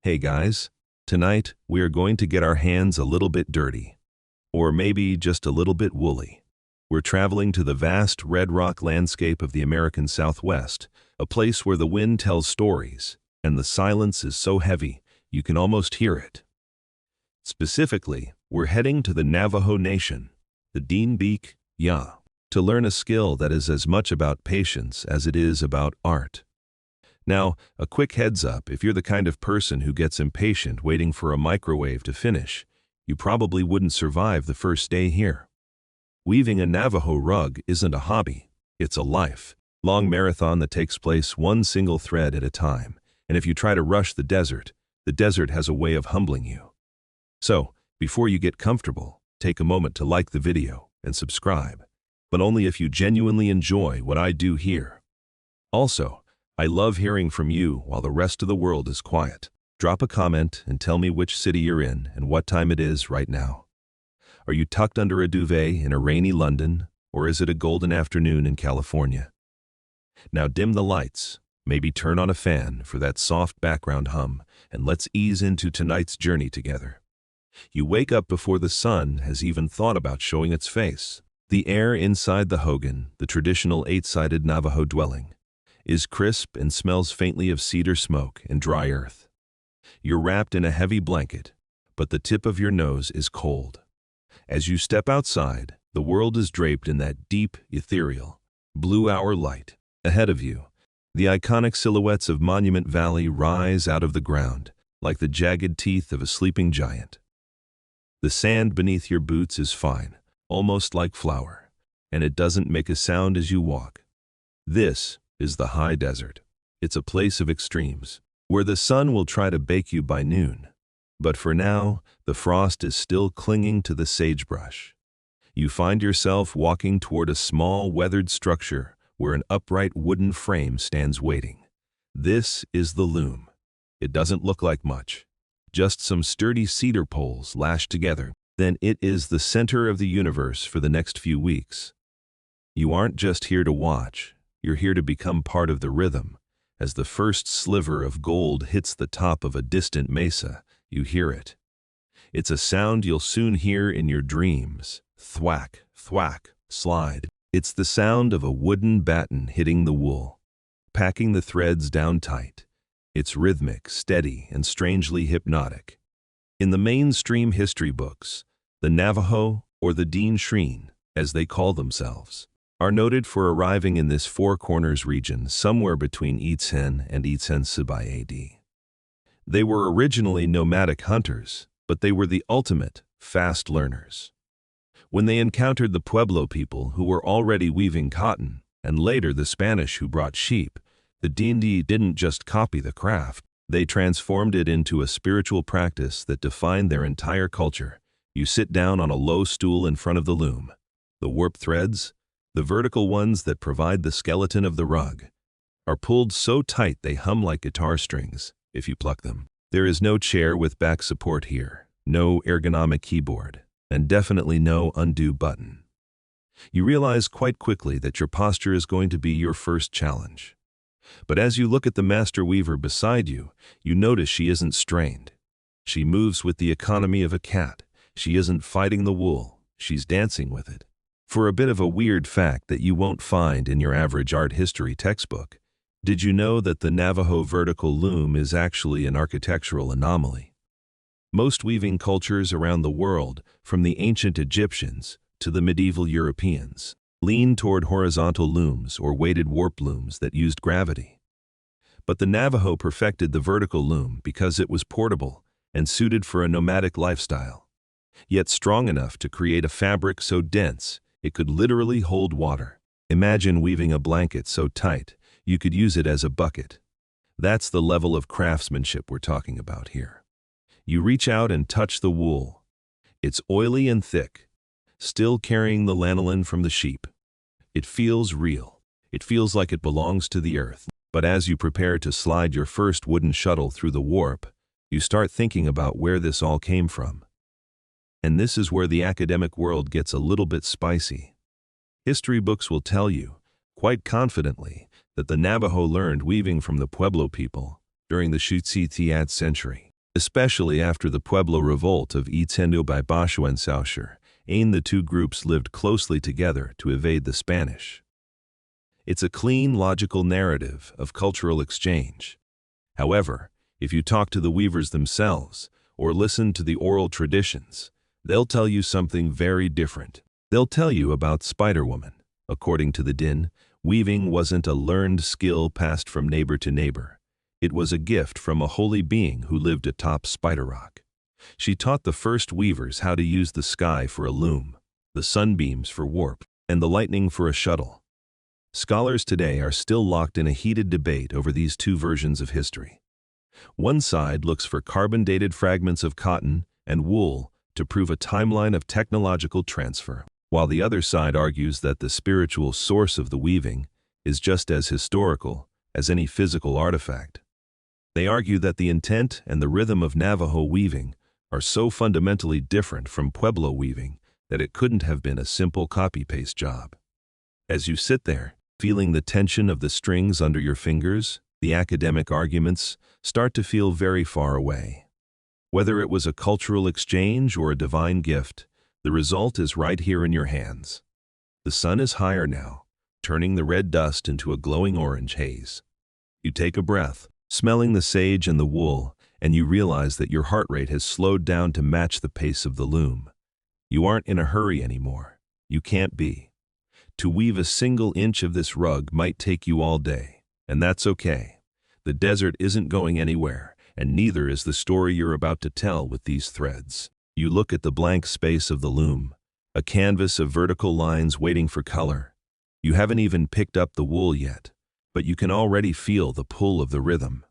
Hey guys, tonight we are going to get our hands a little bit dirty, or maybe just a little bit woolly. We're traveling to the vast red rock landscape of the American Southwest, a place where the wind tells stories, and the silence is so heavy you can almost hear it. Specifically, we're heading to the Navajo Nation, the Beak, to learn a skill that is as much about patience as it is about art. Now, a quick heads up, if you're the kind of person who gets impatient waiting for a microwave to finish, you probably wouldn't survive the first day here. Weaving a Navajo rug isn't a hobby, it's a life-long marathon that takes place one single thread at a time, and if you try to rush the desert has a way of humbling you. So, before you get comfortable, take a moment to like the video and subscribe, but only if you genuinely enjoy what I do here. Also, I love hearing from you while the rest of the world is quiet. Drop a comment and tell me which city you're in and what time it is right now. Are you tucked under a duvet in a rainy London, or is it a golden afternoon in California? Now dim the lights, maybe turn on a fan for that soft background hum, and let's ease into tonight's journey together. You wake up before the sun has even thought about showing its face. The air inside the hogan, the traditional 8-sided Navajo dwelling, is crisp and smells faintly of cedar smoke and dry earth. You're wrapped in a heavy blanket, but the tip of your nose is cold. As you step outside, the world is draped in that deep, ethereal, blue-hour light. Ahead of you, the iconic silhouettes of Monument Valley rise out of the ground, like the jagged teeth of a sleeping giant. The sand beneath your boots is fine, almost like flour, and it doesn't make a sound as you walk. This is the high desert. It's a place of extremes, where the sun will try to bake you by noon. But for now, the frost is still clinging to the sagebrush. You find yourself walking toward a small, weathered structure where an upright wooden frame stands waiting. This is the Loom. It doesn't look like much, just some sturdy cedar poles lashed together. Then it is the center of the universe for the next few weeks. You aren't just here to watch. You're here to become part of the rhythm. As the first sliver of gold hits the top of a distant mesa, you hear it. It's a sound you'll soon hear in your dreams. Thwack, thwack, slide. It's the sound of a wooden batten hitting the wool, packing the threads down tight. It's rhythmic, steady, and strangely hypnotic. In the mainstream history books, the Navajo, or the Shreen, as they call themselves, are noted for arriving in this Four Corners region somewhere between Itzen and Itzen-Sibai AD. They were originally nomadic hunters, but they were the ultimate fast learners. When they encountered the Pueblo people who were already weaving cotton, and later the Spanish who brought sheep, the Dindi didn't just copy the craft, they transformed it into a spiritual practice that defined their entire culture. You sit down on a low stool in front of the loom. The warp threads, the vertical ones that provide the skeleton of the rug, are pulled so tight they hum like guitar strings if you pluck them. There is no chair with back support here, no ergonomic keyboard, and definitely no undo button. You realize quite quickly that your posture is going to be your first challenge. But as you look at the master weaver beside you, you notice she isn't strained. She moves with the economy of a cat. She isn't fighting the wool, she's dancing with it. For a bit of a weird fact that you won't find in your average art history textbook, did you know that the Navajo vertical loom is actually an architectural anomaly? Most weaving cultures around the world, from the ancient Egyptians to the medieval Europeans, lean toward horizontal looms or weighted warp looms that used gravity. But the Navajo perfected the vertical loom because it was portable and suited for a nomadic lifestyle, yet strong enough to create a fabric so dense it could literally hold water. Imagine weaving a blanket so tight you could use it as a bucket. That's the level of craftsmanship we're talking about here. You reach out and touch the wool. It's oily and thick, still carrying the lanolin from the sheep. It feels real. It feels like it belongs to the earth. But as you prepare to slide your first wooden shuttle through the warp, you start thinking about where this all came from. And this is where the academic world gets a little bit spicy. History books will tell you, quite confidently, that the Navajo learned weaving from the Pueblo people during the Shutzitiat century. especially after the Pueblo revolt of Itzendo by Basho and Saucher. The two groups lived closely together to evade the Spanish. It's a clean, logical narrative of cultural exchange. However, if you talk to the weavers themselves or listen to the oral traditions, they'll tell you something very different. They'll tell you about Spider-Woman. According to the Din, weaving wasn't a learned skill passed from neighbor to neighbor. It was a gift from a holy being who lived atop Spider Rock. She taught the first weavers how to use the sky for a loom, the sunbeams for warp, and the lightning for a shuttle. Scholars today are still locked in a heated debate over these two versions of history. One side looks for carbon-dated fragments of cotton and wool to prove a timeline of technological transfer, while the other side argues that the spiritual source of the weaving is just as historical as any physical artifact. They argue that the intent and the rhythm of Navajo weaving are so fundamentally different from Pueblo weaving that it couldn't have been a simple copy-paste job. As you sit there, feeling the tension of the strings under your fingers, the academic arguments start to feel very far away. Whether it was a cultural exchange or a divine gift, the result is right here in your hands. The sun is higher now, turning the red dust into a glowing orange haze. You take a breath, smelling the sage and the wool, and you realize that your heart rate has slowed down to match the pace of the loom. You aren't in a hurry anymore. You can't be. To weave a single inch of this rug might take you all day, and that's okay. The desert isn't going anywhere, and neither is the story you're about to tell with these threads. You look at the blank space of the loom, a canvas of vertical lines waiting for color. You haven't even picked up the wool yet, but you can already feel the pull of the rhythm.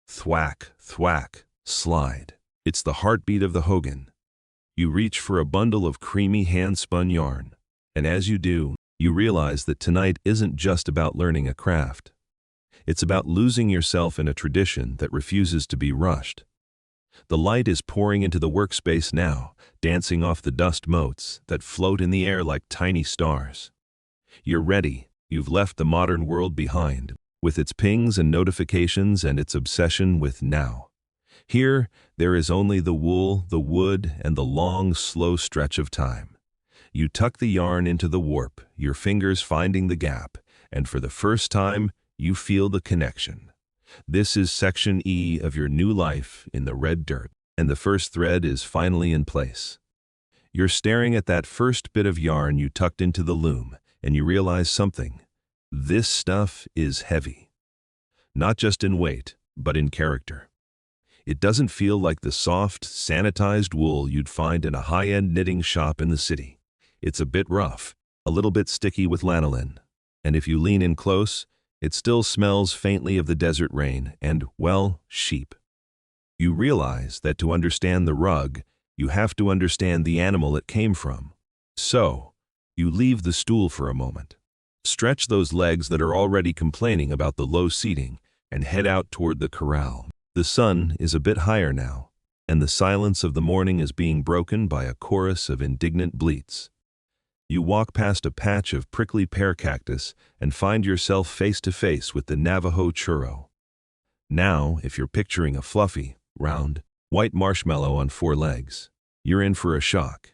Thwack, thwack, slide. It's the heartbeat of the hogan. You reach for a bundle of creamy hand-spun yarn, and as you do, you realize that tonight isn't just about learning a craft. It's about losing yourself in a tradition that refuses to be rushed. The light is pouring into the workspace now, dancing off the dust motes that float in the air like tiny stars. You're ready. You've left the modern world behind, with its pings and notifications and its obsession with now. Here, there is only the wool, the wood, and the long, slow stretch of time. You tuck the yarn into the warp, your fingers finding the gap, and for the first time, you feel the connection. This is section E of your new life in the red dirt, and the first thread is finally in place. You're staring at that first bit of yarn you tucked into the loom, and you realize something. This stuff is heavy. Not just in weight, but in character. It doesn't feel like the soft, sanitized wool you'd find in a high-end knitting shop in the city. It's a bit rough, a little bit sticky with lanolin, and if you lean in close, it still smells faintly of the desert rain and, well, sheep. You realize that to understand the rug, you have to understand the animal it came from. So, you leave the stool for a moment. Stretch those legs that are already complaining about the low seating and head out toward the corral. The sun is a bit higher now, and the silence of the morning is being broken by a chorus of indignant bleats. You walk past a patch of prickly pear cactus and find yourself face to face with the Navajo churro. Now, if you're picturing a fluffy, round, white marshmallow on four legs, you're in for a shock.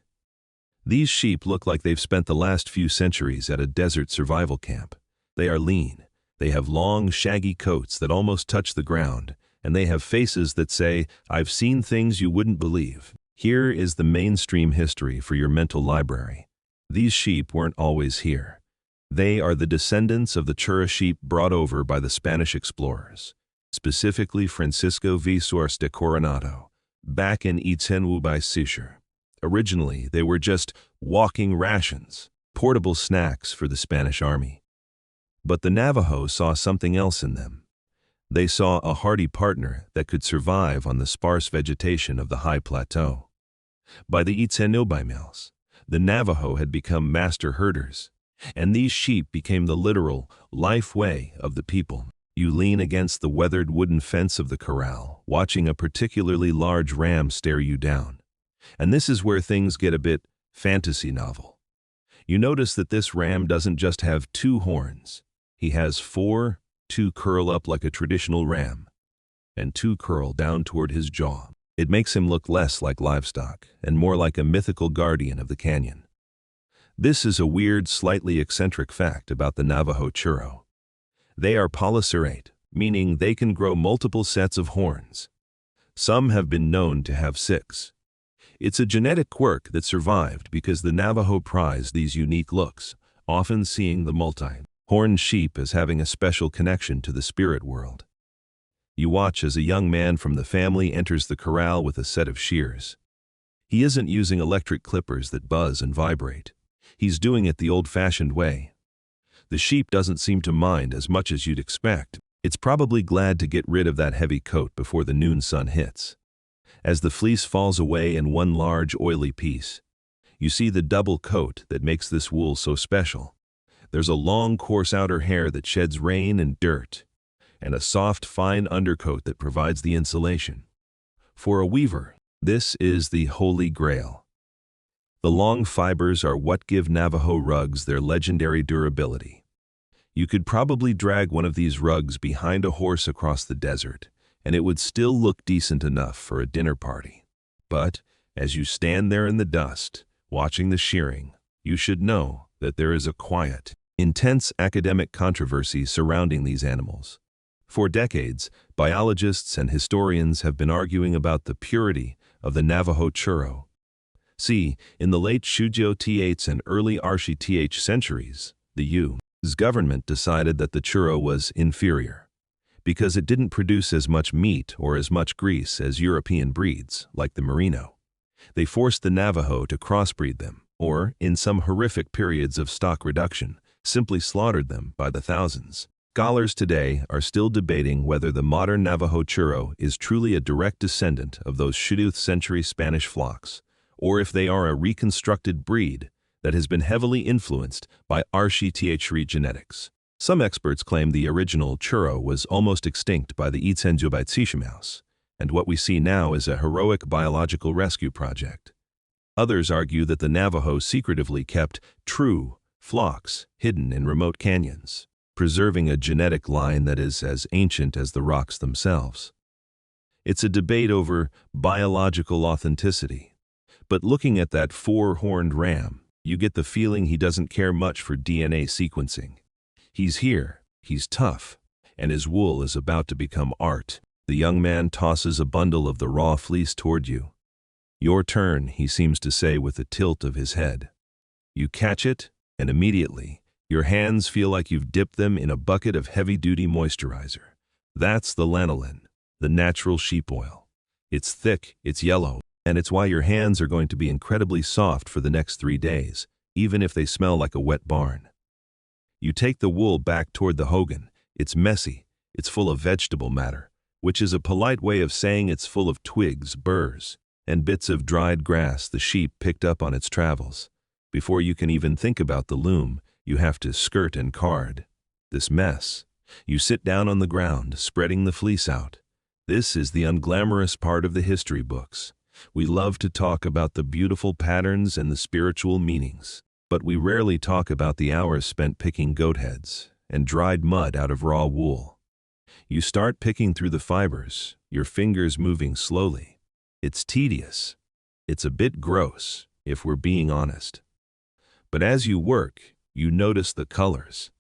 These sheep look like they've spent the last few centuries at a desert survival camp. They are lean, they have long, shaggy coats that almost touch the ground, and they have faces that say, "I've seen things you wouldn't believe." Here is the mainstream history for your mental library. These sheep weren't always here. They are the descendants of the churra sheep brought over by the Spanish explorers, specifically Francisco V. Suárez de Coronado, back in Itzendo by Saucher. Originally, they were just walking rations, portable snacks for the Spanish army. But the Navajo saw something else in them. They saw a hardy partner that could survive on the sparse vegetation of the high plateau. By the Itzendo mills, the Navajo had become master herders, and these sheep became the literal life way of the people. You lean against the weathered wooden fence of the corral, watching a particularly large ram stare you down. And this is where things get a bit fantasy novel. You notice that this ram doesn't just have two horns. He has four, two curl up like a traditional ram, and two curl down toward his jaw. It makes him look less like livestock and more like a mythical guardian of the canyon. This is a weird, slightly eccentric fact about the Navajo churro. They are polycerate, meaning they can grow multiple sets of horns. Some have been known to have 6. It's a genetic quirk that survived because the Navajo prize these unique looks, often seeing the multi-horned sheep as having a special connection to the spirit world. You watch as a young man from the family enters the corral with a set of shears. He isn't using electric clippers that buzz and vibrate. He's doing it the old-fashioned way. The sheep doesn't seem to mind as much as you'd expect. It's probably glad to get rid of that heavy coat before the noon sun hits. As the fleece falls away in one large, oily piece, you see the double coat that makes this wool so special. There's a long, coarse outer hair that sheds rain and dirt, and a soft, fine undercoat that provides the insulation. For a weaver, this is the Holy Grail. The long fibers are what give Navajo rugs their legendary durability. You could probably drag one of these rugs behind a horse across the desert, and it would still look decent enough for a dinner party. But as you stand there in the dust, watching the shearing, you should know that there is a quiet, intense academic controversy surrounding these animals. For decades, biologists and historians have been arguing about the purity of the Navajo churro. See, in the late Shujio Th and early Arshi Th centuries, the U.S. government decided that the churro was inferior because it didn't produce as much meat or as much grease as European breeds, like the Merino. They forced the Navajo to crossbreed them, or, in some horrific periods of stock reduction, simply slaughtered them by the thousands. Scholars today are still debating whether the modern Navajo churro is truly a direct descendant of those 17th century Spanish flocks, or if they are a reconstructed breed that has been heavily influenced by Arshi Th genetics. Some experts claim the original churro was almost extinct by the Itzenjubaitsishimaus, and what we see now is a heroic biological rescue project. Others argue that the Navajo secretively kept true flocks hidden in remote canyons, preserving a genetic line that is as ancient as the rocks themselves. It's a debate over biological authenticity. But looking at that 4-horned ram, you get the feeling he doesn't care much for DNA sequencing. He's here, he's tough, and his wool is about to become art. The young man tosses a bundle of the raw fleece toward you. "Your turn," he seems to say with a tilt of his head. You catch it, and immediately, your hands feel like you've dipped them in a bucket of heavy-duty moisturizer. That's the lanolin, the natural sheep oil. It's thick, it's yellow, and it's why your hands are going to be incredibly soft for the next 3 days, even if they smell like a wet barn. You take the wool back toward the hogan. It's messy, it's full of vegetable matter, which is a polite way of saying it's full of twigs, burrs, and bits of dried grass the sheep picked up on its travels. Before you can even think about the loom, you have to skirt and card this mess. You sit down on the ground, spreading the fleece out. This is the unglamorous part of the history books. We love to talk about the beautiful patterns and the spiritual meanings, but we rarely talk about the hours spent picking goat heads and dried mud out of raw wool. You start picking through the fibers, your fingers moving slowly. It's tedious. It's a bit gross, if we're being honest. But as you work, you notice the colors.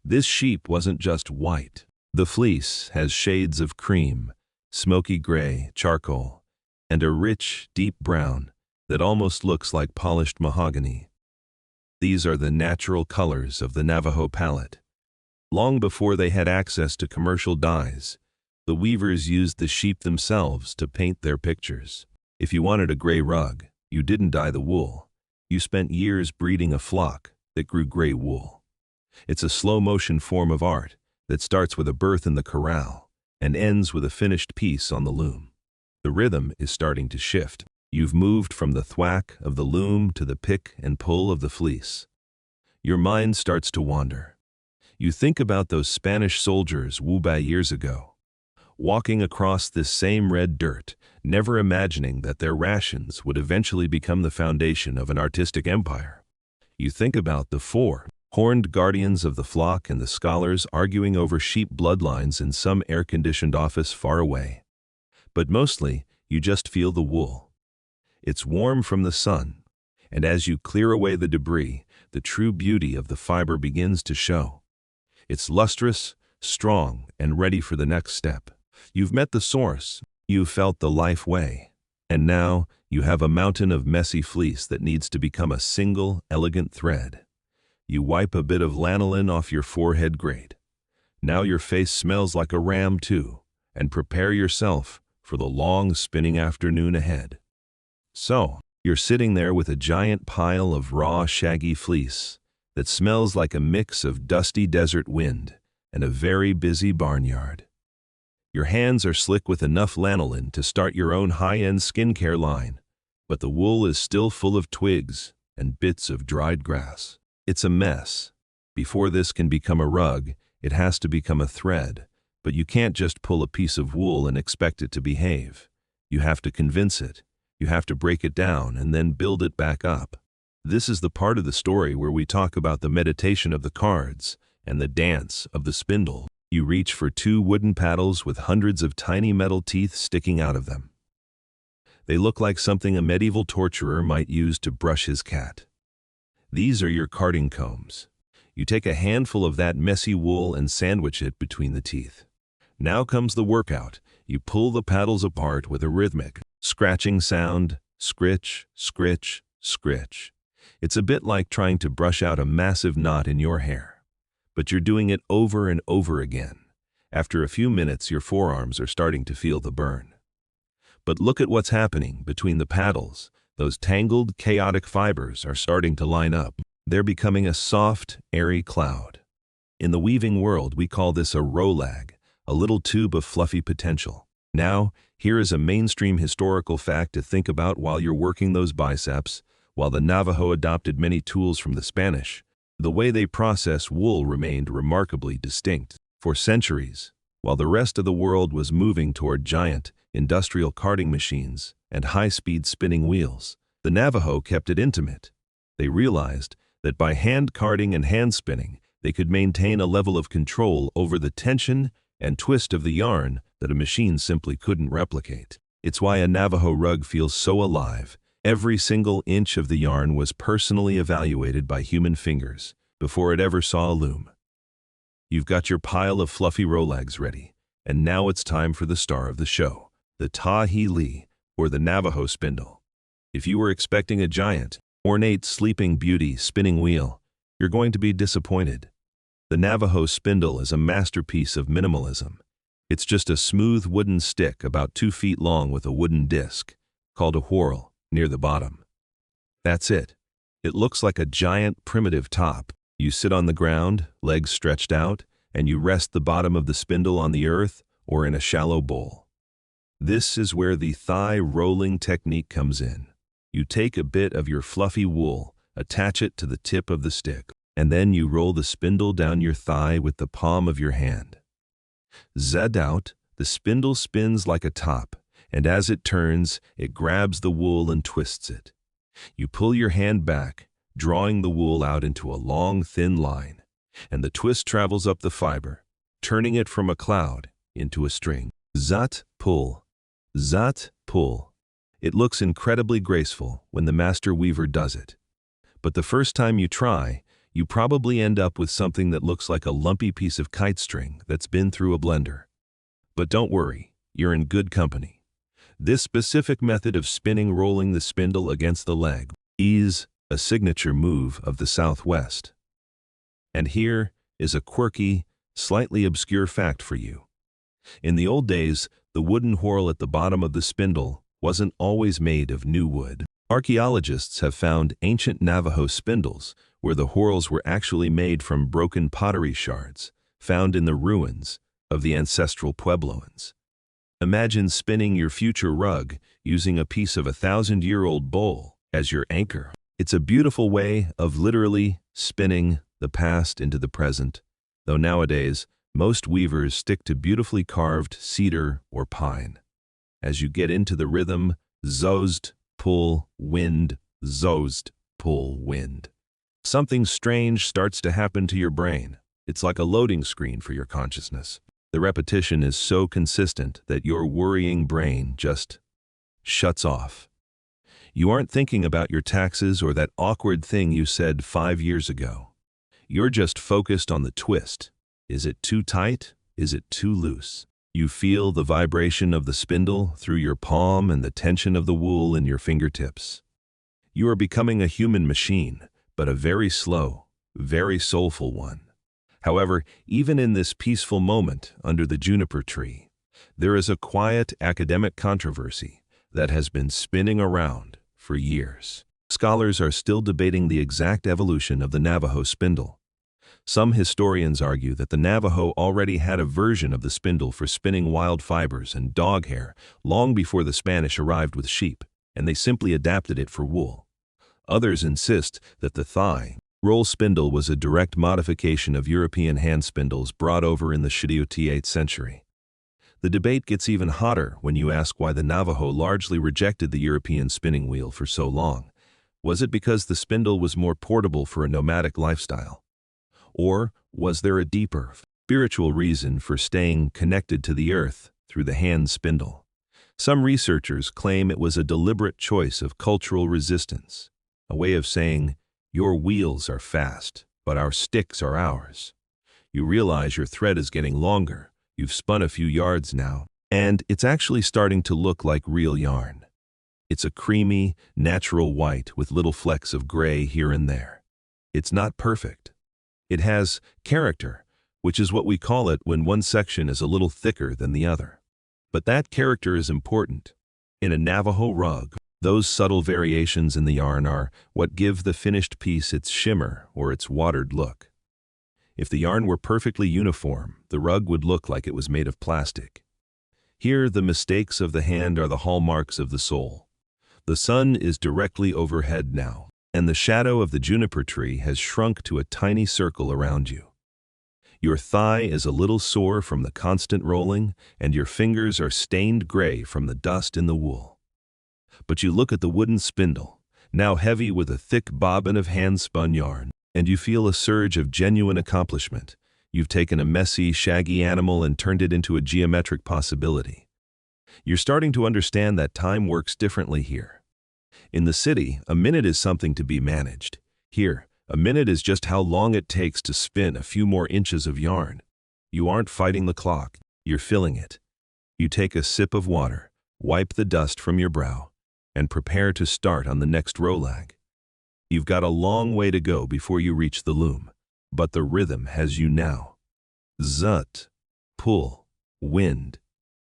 This sheep wasn't just white. The fleece has shades of cream, smoky gray, charcoal, and a rich, deep brown that almost looks like polished mahogany. These are the natural colors of the Navajo palette. Long before they had access to commercial dyes, the weavers used the sheep themselves to paint their pictures. If you wanted a gray rug, you didn't dye the wool. You spent years breeding a flock that grew gray wool. It's a slow-motion form of art that starts with a birth in the corral and ends with a finished piece on the loom. The rhythm is starting to shift. You've moved from the thwack of the loom to the pick and pull of the fleece. Your mind starts to wander. You think about those Spanish soldiers Wubai years ago, walking across this same red dirt, never imagining that their rations would eventually become the foundation of an artistic empire. You think about the 4-horned guardians of the flock and the scholars arguing over sheep bloodlines in some air-conditioned office far away. But mostly, You just feel the wool. It's warm from the sun, and as you clear away the debris, the true beauty of the fiber begins to show. It's lustrous, strong, and ready for the next step. You've met the source, you've felt the life way, and now you have a mountain of messy fleece that needs to become a single, elegant thread. You wipe a bit of lanolin off your forehead grate. Now your face smells like a ram too, and prepare yourself for the long spinning afternoon ahead. So, you're sitting there with a giant pile of raw, shaggy fleece that smells like a mix of dusty desert wind and a very busy barnyard. Your hands are slick with enough lanolin to start your own high-end skincare line, but the wool is still full of twigs and bits of dried grass. It's a mess. Before this can become a rug, it has to become a thread, but you can't just pull a piece of wool and expect it to behave. You have to convince it. You have to break it down and then build it back up. This is the part of the story where we talk about the meditation of the cards and the dance of the spindle. You reach for two wooden paddles with hundreds of tiny metal teeth sticking out of them. They look like something a medieval torturer might use to brush his cat. These are your carding combs. You take a handful of that messy wool and sandwich it between the teeth. Now comes the workout. You pull the paddles apart with a rhythmic, scratching sound, scritch, scritch, scritch. It's a bit like trying to brush out a massive knot in your hair. But you're doing it over and over again. After a few minutes, your forearms are starting to feel the burn. But look at what's happening between the paddles. Those tangled, chaotic fibers are starting to line up. They're becoming a soft, airy cloud. In the weaving world, we call this a rolag, a little tube of fluffy potential. Now, here is a mainstream historical fact to think about while you're working those biceps. While the Navajo adopted many tools from the Spanish, the way they process wool remained remarkably distinct. For centuries, while the rest of the world was moving toward giant, industrial carding machines and high-speed spinning wheels, the Navajo kept it intimate. They realized that by hand carding and hand spinning, they could maintain a level of control over the tension and twist of the yarn that a machine simply couldn't replicate. It's why a Navajo rug feels so alive. Every single inch of the yarn was personally evaluated by human fingers before it ever saw a loom. You've got your pile of fluffy rolags ready, and now it's time for the star of the show, the Tahi-Li, or the Navajo spindle. If you were expecting a giant, ornate sleeping beauty spinning wheel, you're going to be disappointed. The Navajo spindle is a masterpiece of minimalism. It's just a smooth wooden stick about 2 feet long with a wooden disc, called a whorl, near the bottom. That's it. It looks like a giant primitive top. You sit on the ground, legs stretched out, and you rest the bottom of the spindle on the earth or in a shallow bowl. This is where the thigh rolling technique comes in. You take a bit of your fluffy wool, attach it to the tip of the stick, and then you roll the spindle down your thigh with the palm of your hand. Zed out, the spindle spins like a top, and as it turns, it grabs the wool and twists it. You pull your hand back, drawing the wool out into a long, thin line, and the twist travels up the fiber, turning it from a cloud into a string. Zat, pull. Zat, pull. It looks incredibly graceful when the master weaver does it. But the first time you try, you probably end up with something that looks like a lumpy piece of kite string that's been through a blender. But don't worry, you're in good company. This specific method of spinning rolling the spindle against the leg is a signature move of the Southwest. And here is a quirky, slightly obscure fact for you. In the old days, the wooden whorl at the bottom of the spindle wasn't always made of new wood. Archaeologists have found ancient Navajo spindles where the whorls were actually made from broken pottery shards found in the ruins of the ancestral Puebloans. Imagine spinning your future rug using a piece of a 1,000-year-old bowl as your anchor. It's a beautiful way of literally spinning the past into the present, though nowadays, most weavers stick to beautifully carved cedar or pine. As you get into the rhythm, zozd, pull, wind, zozd, pull, wind. Something strange starts to happen to your brain. It's like a loading screen for your consciousness. The repetition is so consistent that your worrying brain just shuts off. You aren't thinking about your taxes or that awkward thing you said 5 years ago. You're just focused on the twist. Is it too tight? Is it too loose? You feel the vibration of the spindle through your palm and the tension of the wool in your fingertips. You are becoming a human machine, but a very slow, very soulful one. However, even in this peaceful moment under the juniper tree, there is a quiet academic controversy that has been spinning around for years. Scholars are still debating the exact evolution of the Navajo spindle. Some historians argue that the Navajo already had a version of the spindle for spinning wild fibers and dog hair long before the Spanish arrived with sheep, and they simply adapted it for wool. Others insist that the thigh roll spindle was a direct modification of European hand spindles brought over in the 8th century. The debate gets even hotter when you ask why the Navajo largely rejected the European spinning wheel for so long. Was it because the spindle was more portable for a nomadic lifestyle? Or was there a deeper, spiritual reason for staying connected to the earth through the hand spindle? Some researchers claim it was a deliberate choice of cultural resistance, a way of saying, your wheels are fast, but our sticks are ours. You realize your thread is getting longer, you've spun a few yards now, and it's actually starting to look like real yarn. It's a creamy, natural white with little flecks of gray here and there. It's not perfect. It has character, which is what we call it when one section is a little thicker than the other. But that character is important. In a Navajo rug, those subtle variations in the yarn are what give the finished piece its shimmer or its watered look. If the yarn were perfectly uniform, the rug would look like it was made of plastic. Here, the mistakes of the hand are the hallmarks of the soul. The sun is directly overhead now, and the shadow of the juniper tree has shrunk to a tiny circle around you. Your thigh is a little sore from the constant rolling, and your fingers are stained gray from the dust in the wool. But you look at the wooden spindle, now heavy with a thick bobbin of hand-spun yarn, and you feel a surge of genuine accomplishment. You've taken a messy, shaggy animal and turned it into a geometric possibility. You're starting to understand that time works differently here. In the city, a minute is something to be managed. Here, a minute is just how long it takes to spin a few more inches of yarn. You aren't fighting the clock, you're filling it. You take a sip of water, wipe the dust from your brow, and prepare to start on the next row lag. You've got a long way to go before you reach the loom, but the rhythm has you now. Zut, pull, wind.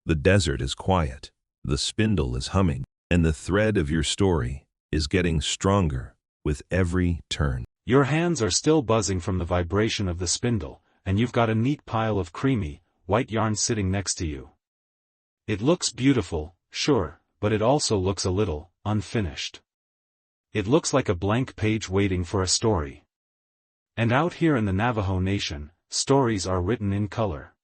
The desert is quiet, the spindle is humming, and the thread of your story is getting stronger with every turn. Your hands are still buzzing from the vibration of the spindle, and you've got a neat pile of creamy, white yarn sitting next to you. It looks beautiful, sure, but it also looks a little unfinished. It looks like a blank page waiting for a story. And out here in the Navajo Nation, stories are written in color.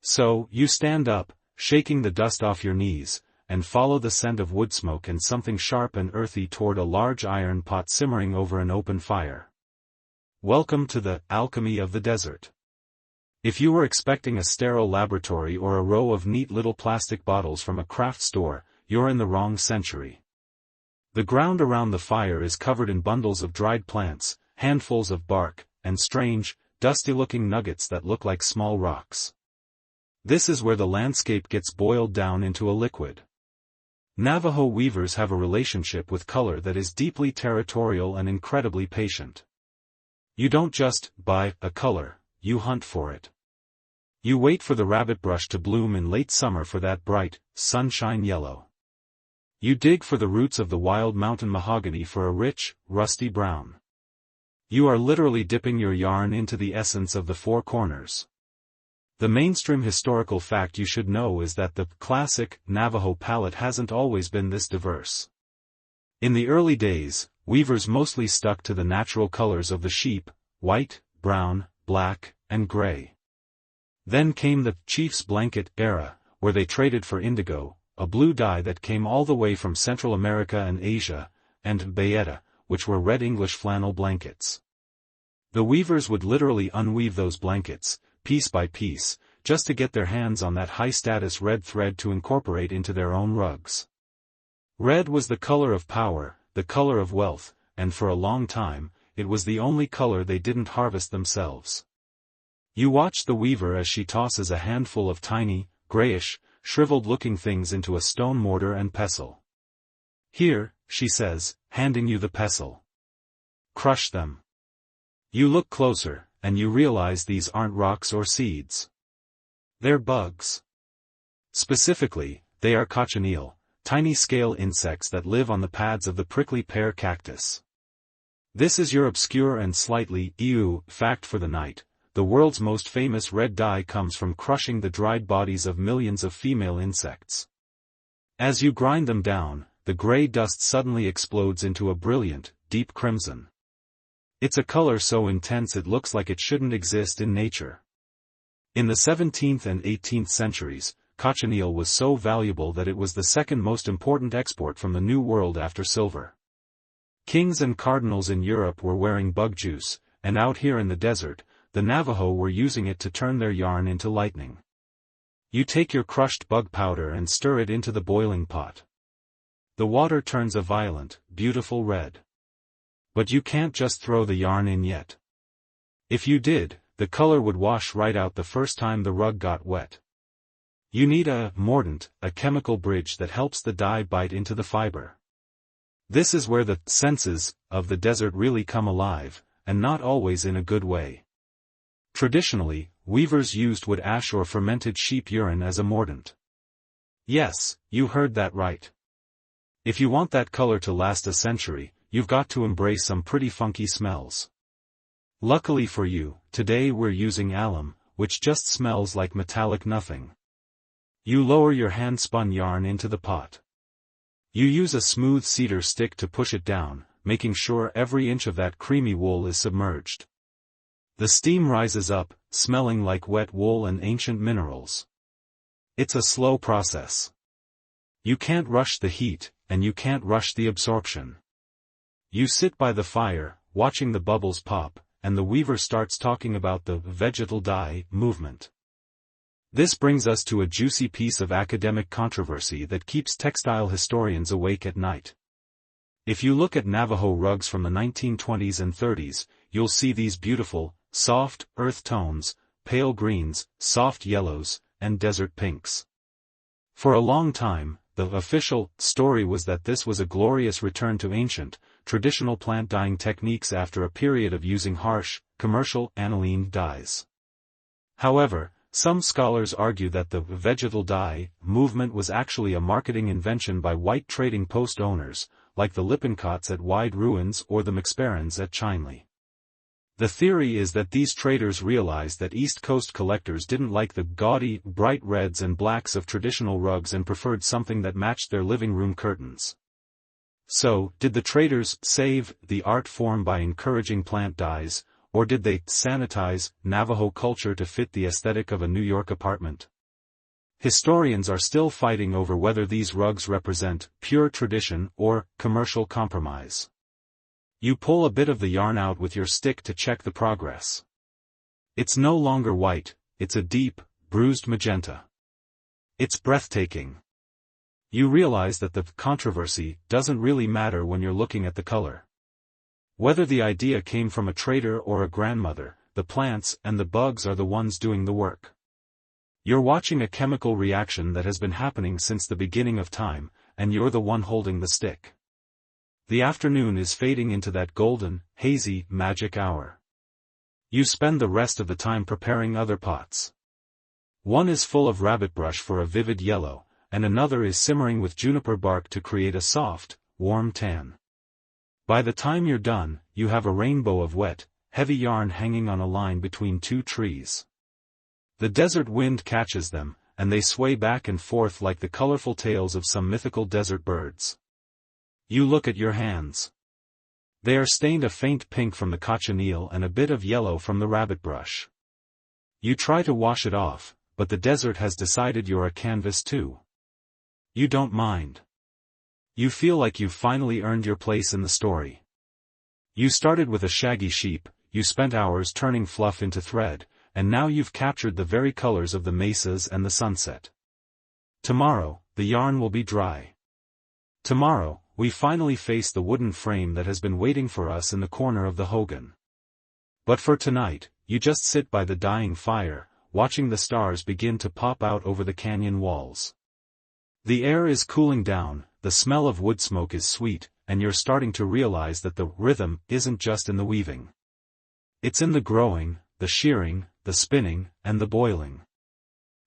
So, you stand up, shaking the dust off your knees, and follow the scent of wood smoke and something sharp and earthy toward a large iron pot simmering over an open fire. Welcome to the alchemy of the desert. If you were expecting a sterile laboratory or a row of neat little plastic bottles from a craft store, you're in the wrong century. The ground around the fire is covered in bundles of dried plants, handfuls of bark, and strange, dusty-looking nuggets that look like small rocks. This is where the landscape gets boiled down into a liquid. Navajo weavers have a relationship with color that is deeply territorial and incredibly patient. You don't just buy a color, you hunt for it. You wait for the rabbit brush to bloom in late summer for that bright, sunshine yellow. You dig for the roots of the wild mountain mahogany for a rich, rusty brown. You are literally dipping your yarn into the essence of the four corners. The mainstream historical fact you should know is that the classic Navajo palette hasn't always been this diverse. In the early days, weavers mostly stuck to the natural colors of the sheep, white, brown, black, and gray. Then came the chief's blanket era, where they traded for indigo, a blue dye that came all the way from Central America and Asia, and bayeta, which were red English flannel blankets. The weavers would literally unweave those blankets, piece by piece, just to get their hands on that high-status red thread to incorporate into their own rugs. Red was the color of power, the color of wealth, and for a long time, it was the only color they didn't harvest themselves. You watch the weaver as she tosses a handful of tiny, grayish, shriveled-looking things into a stone mortar and pestle. "Here," she says, handing you the pestle. "Crush them." You look closer, and you realize these aren't rocks or seeds. They're bugs. Specifically, they are cochineal, tiny scale insects that live on the pads of the prickly pear cactus. This is your obscure and slightly ew fact for the night. The world's most famous red dye comes from crushing the dried bodies of millions of female insects. As you grind them down, the gray dust suddenly explodes into a brilliant, deep crimson. It's a color so intense it looks like it shouldn't exist in nature. In the 17th and 18th centuries, cochineal was so valuable that it was the second most important export from the New World after silver. Kings and cardinals in Europe were wearing bug juice, and out here in the desert, the Navajo were using it to turn their yarn into lightning. You take your crushed bug powder and stir it into the boiling pot. The water turns a violent, beautiful red. But you can't just throw the yarn in yet. If you did, the color would wash right out the first time the rug got wet. You need a mordant, a chemical bridge that helps the dye bite into the fiber. This is where the senses of the desert really come alive, and not always in a good way. Traditionally, weavers used wood ash or fermented sheep urine as a mordant. Yes, you heard that right. If you want that color to last a century, you've got to embrace some pretty funky smells. Luckily for you, today we're using alum, which just smells like metallic nothing. You lower your hand-spun yarn into the pot. You use a smooth cedar stick to push it down, making sure every inch of that creamy wool is submerged. The steam rises up, smelling like wet wool and ancient minerals. It's a slow process. You can't rush the heat, and you can't rush the absorption. You sit by the fire, watching the bubbles pop, and the weaver starts talking about the vegetal dye movement. This brings us to a juicy piece of academic controversy that keeps textile historians awake at night. If you look at Navajo rugs from the 1920s and 30s, you'll see these beautiful, soft, earth tones, pale greens, soft yellows, and desert pinks. For a long time, the official story was that this was a glorious return to ancient, traditional plant dyeing techniques after a period of using harsh, commercial aniline dyes. However, some scholars argue that the vegetal dye movement was actually a marketing invention by white trading post owners, like the Lippincott's at Wide Ruins or the McSparrans at Chinley. The theory is that these traders realized that East Coast collectors didn't like the gaudy, bright reds and blacks of traditional rugs and preferred something that matched their living room curtains. So, did the traders save the art form by encouraging plant dyes, or did they sanitize Navajo culture to fit the aesthetic of a New York apartment? Historians are still fighting over whether these rugs represent pure tradition or commercial compromise. You pull a bit of the yarn out with your stick to check the progress. It's no longer white, it's a deep, bruised magenta. It's breathtaking. You realize that the controversy doesn't really matter when you're looking at the color. Whether the idea came from a trader or a grandmother, the plants and the bugs are the ones doing the work. You're watching a chemical reaction that has been happening since the beginning of time, and you're the one holding the stick. The afternoon is fading into that golden, hazy, magic hour. You spend the rest of the time preparing other pots. One is full of rabbitbrush for a vivid yellow, and another is simmering with juniper bark to create a soft, warm tan. By the time you're done, you have a rainbow of wet, heavy yarn hanging on a line between two trees. The desert wind catches them, and they sway back and forth like the colorful tails of some mythical desert birds. You look at your hands. They are stained a faint pink from the cochineal and a bit of yellow from the rabbitbrush. You try to wash it off, but the desert has decided you're a canvas too. You don't mind. You feel like you've finally earned your place in the story. You started with a shaggy sheep, you spent hours turning fluff into thread, and now you've captured the very colors of the mesas and the sunset. Tomorrow, the yarn will be dry. Tomorrow, we finally face the wooden frame that has been waiting for us in the corner of the hogan. But for tonight, you just sit by the dying fire, watching the stars begin to pop out over the canyon walls. The air is cooling down, the smell of wood smoke is sweet, and you're starting to realize that the rhythm isn't just in the weaving. It's in the growing, the shearing, the spinning, and the boiling.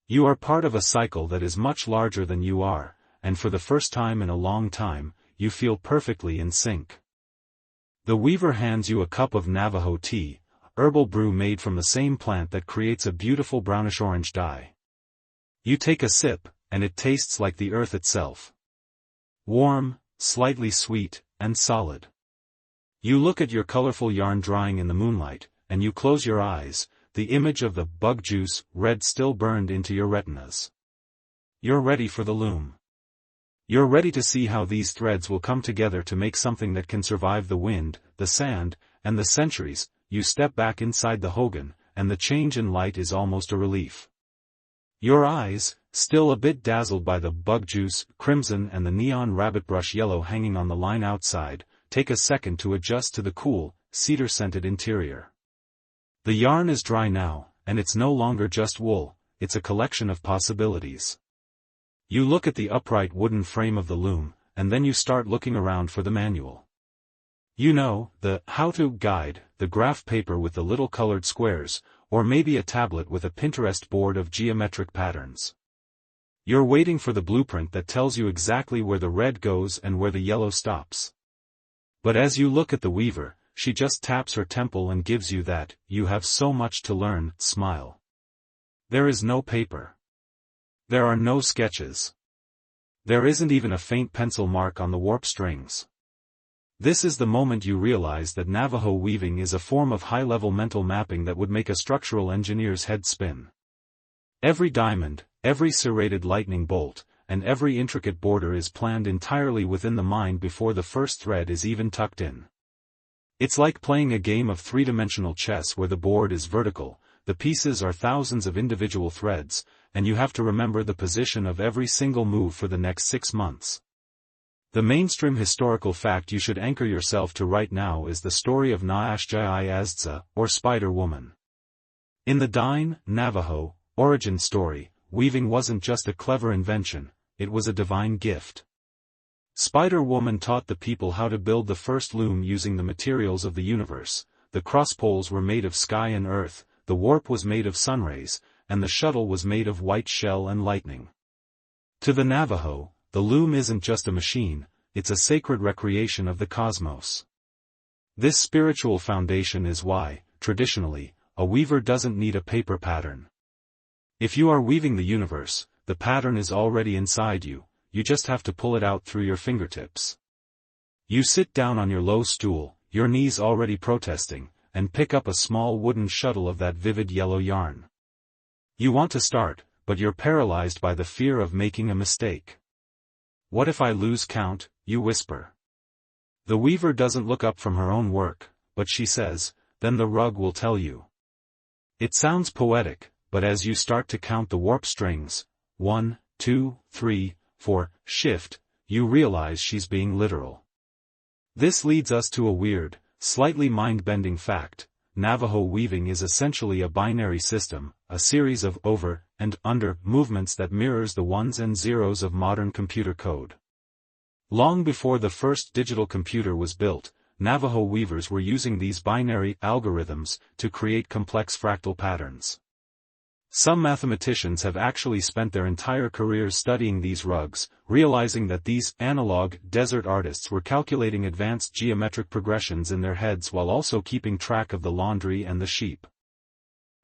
You are part of a cycle that is much larger than you are, and for the first time in a long time, you feel perfectly in sync. The weaver hands you a cup of Navajo tea, herbal brew made from the same plant that creates a beautiful brownish-orange dye. You take a sip, and it tastes like the earth itself. Warm, slightly sweet, and solid. You look at your colorful yarn drying in the moonlight, and you close your eyes, the image of the bug juice red still burned into your retinas. You're ready for the loom. You're ready to see how these threads will come together to make something that can survive the wind, the sand, and the centuries. You step back inside the hogan, and the change in light is almost a relief. Your eyes, still a bit dazzled by the bug juice, crimson and the neon rabbitbrush yellow hanging on the line outside, take a second to adjust to the cool, cedar-scented interior. The yarn is dry now, and it's no longer just wool, it's a collection of possibilities. You look at the upright wooden frame of the loom, and then you start looking around for the manual. You know, the how-to guide, the graph paper with the little colored squares, or maybe a tablet with a Pinterest board of geometric patterns. You're waiting for the blueprint that tells you exactly where the red goes and where the yellow stops. But as you look at the weaver, she just taps her temple and gives you that, you have so much to learn, smile. There is no paper. There are no sketches. There isn't even a faint pencil mark on the warp strings. This is the moment you realize that Navajo weaving is a form of high-level mental mapping that would make a structural engineer's head spin. Every diamond, every serrated lightning bolt, and every intricate border is planned entirely within the mind before the first thread is even tucked in. It's like playing a game of three-dimensional chess where the board is vertical, the pieces are thousands of individual threads, and you have to remember the position of every single move for the next 6 months. The mainstream historical fact you should anchor yourself to right now is the story of Naashjai or Spider Woman. In the Dine, Navajo, origin story, weaving wasn't just a clever invention, it was a divine gift. Spider Woman taught the people how to build the first loom using the materials of the universe. The crosspoles were made of sky and earth, the warp was made of sunrays, and the shuttle was made of white shell and lightning. To the Navajo, the loom isn't just a machine, it's a sacred recreation of the cosmos. This spiritual foundation is why, traditionally, a weaver doesn't need a paper pattern. If you are weaving the universe, the pattern is already inside you, you just have to pull it out through your fingertips. You sit down on your low stool, your knees already protesting, and pick up a small wooden shuttle of that vivid yellow yarn. You want to start, but you're paralyzed by the fear of making a mistake. What if I lose count, you whisper. The weaver doesn't look up from her own work, but she says, then the rug will tell you. It sounds poetic, but as you start to count the warp strings, 1, 2, 3, 4, shift, you realize she's being literal. This leads us to a weird, slightly mind-bending fact. Navajo weaving is essentially a binary system, a series of over and under movements that mirrors the ones and zeros of modern computer code. Long before the first digital computer was built, Navajo weavers were using these binary algorithms to create complex fractal patterns. Some mathematicians have actually spent their entire careers studying these rugs, realizing that these analog desert artists were calculating advanced geometric progressions in their heads while also keeping track of the laundry and the sheep.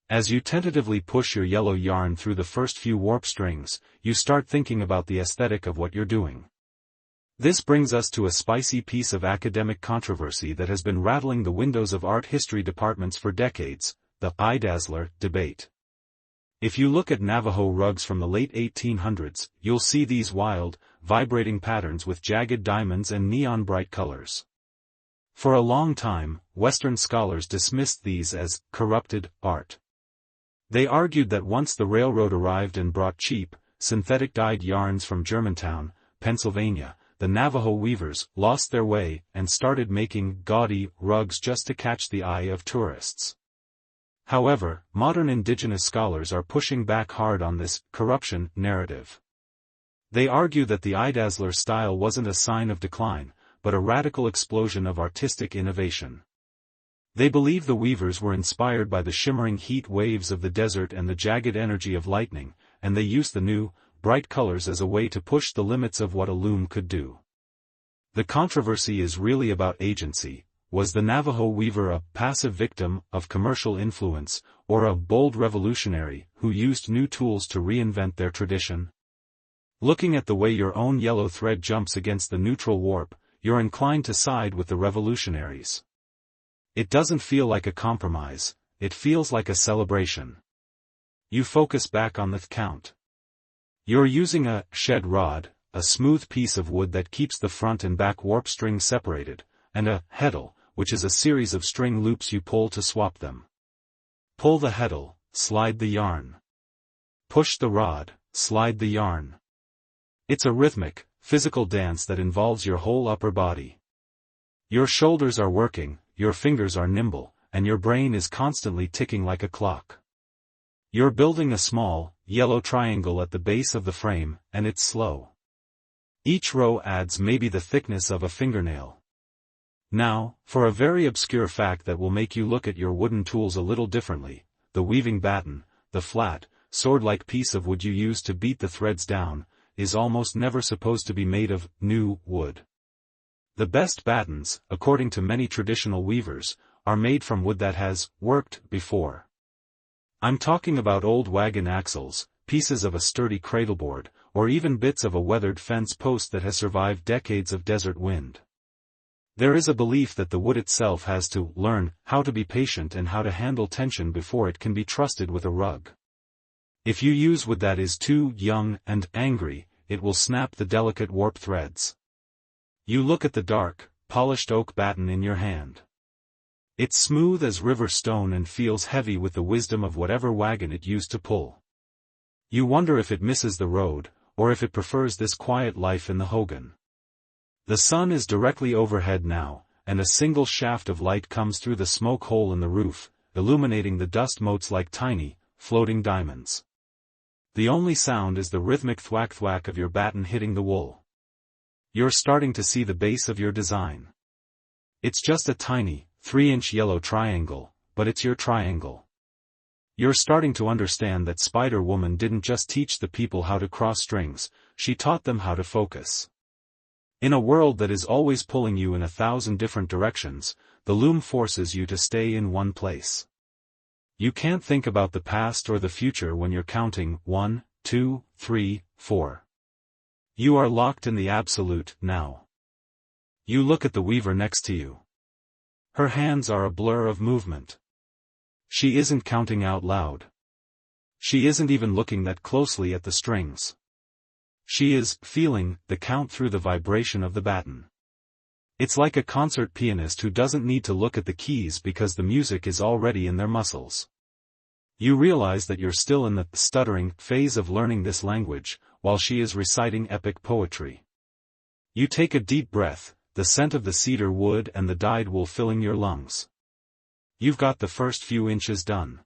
As you tentatively push your yellow yarn through the first few warp strings, you start thinking about the aesthetic of what you're doing. This brings us to a spicy piece of academic controversy that has been rattling the windows of art history departments for decades, the eye dazzler debate. If you look at Navajo rugs from the late 1800s, you'll see these wild, vibrating patterns with jagged diamonds and neon-bright colors. For a long time, Western scholars dismissed these as corrupted art. They argued that once the railroad arrived and brought cheap, synthetic-dyed yarns from Germantown, Pennsylvania, the Navajo weavers lost their way and started making gaudy rugs just to catch the eye of tourists. However, modern indigenous scholars are pushing back hard on this corruption narrative. They argue that the eye-dazzler style wasn't a sign of decline, but a radical explosion of artistic innovation. They believe the weavers were inspired by the shimmering heat waves of the desert and the jagged energy of lightning, and they used the new, bright colors as a way to push the limits of what a loom could do. The controversy is really about agency. Was the Navajo weaver a passive victim of commercial influence, or a bold revolutionary who used new tools to reinvent their tradition? Looking at the way your own yellow thread jumps against the neutral warp, you're inclined to side with the revolutionaries. It doesn't feel like a compromise, it feels like a celebration. You focus back on the count. You're using a shed rod, a smooth piece of wood that keeps the front and back warp strings separated, and a heddle, which is a series of string loops you pull to swap them. Pull the heddle, slide the yarn. Push the rod, slide the yarn. It's a rhythmic, physical dance that involves your whole upper body. Your shoulders are working, your fingers are nimble, and your brain is constantly ticking like a clock. You're building a small, yellow triangle at the base of the frame, and it's slow. Each row adds maybe the thickness of a fingernail. Now, for a very obscure fact that will make you look at your wooden tools a little differently, the weaving batten, the flat, sword-like piece of wood you use to beat the threads down, is almost never supposed to be made of new wood. The best battens, according to many traditional weavers, are made from wood that has worked before. I'm talking about old wagon axles, pieces of a sturdy cradleboard, or even bits of a weathered fence post that has survived decades of desert wind. There is a belief that the wood itself has to learn how to be patient and how to handle tension before it can be trusted with a rug. If you use wood that is too young and angry, it will snap the delicate warp threads. You look at the dark, polished oak batten in your hand. It's smooth as river stone and feels heavy with the wisdom of whatever wagon it used to pull. You wonder if it misses the road, or if it prefers this quiet life in the hogan. The sun is directly overhead now, and a single shaft of light comes through the smoke hole in the roof, illuminating the dust motes like tiny, floating diamonds. The only sound is the rhythmic thwack-thwack of your batten hitting the wool. You're starting to see the base of your design. It's just a tiny, 3-inch yellow triangle, but it's your triangle. You're starting to understand that Spider-Woman didn't just teach the people how to cross strings, she taught them how to focus. In a world that is always pulling you in 1,000 different directions, the loom forces you to stay in one place. You can't think about the past or the future when you're counting 1, 2, 3, 4. You are locked in the absolute now. You look at the weaver next to you. Her hands are a blur of movement. She isn't counting out loud. She isn't even looking that closely at the strings. She is feeling the count through the vibration of the batten. It's like a concert pianist who doesn't need to look at the keys because the music is already in their muscles. You realize that you're still in the stuttering phase of learning this language, while she is reciting epic poetry. You take a deep breath, the scent of the cedar wood and the dyed wool filling your lungs. You've got the first few inches done.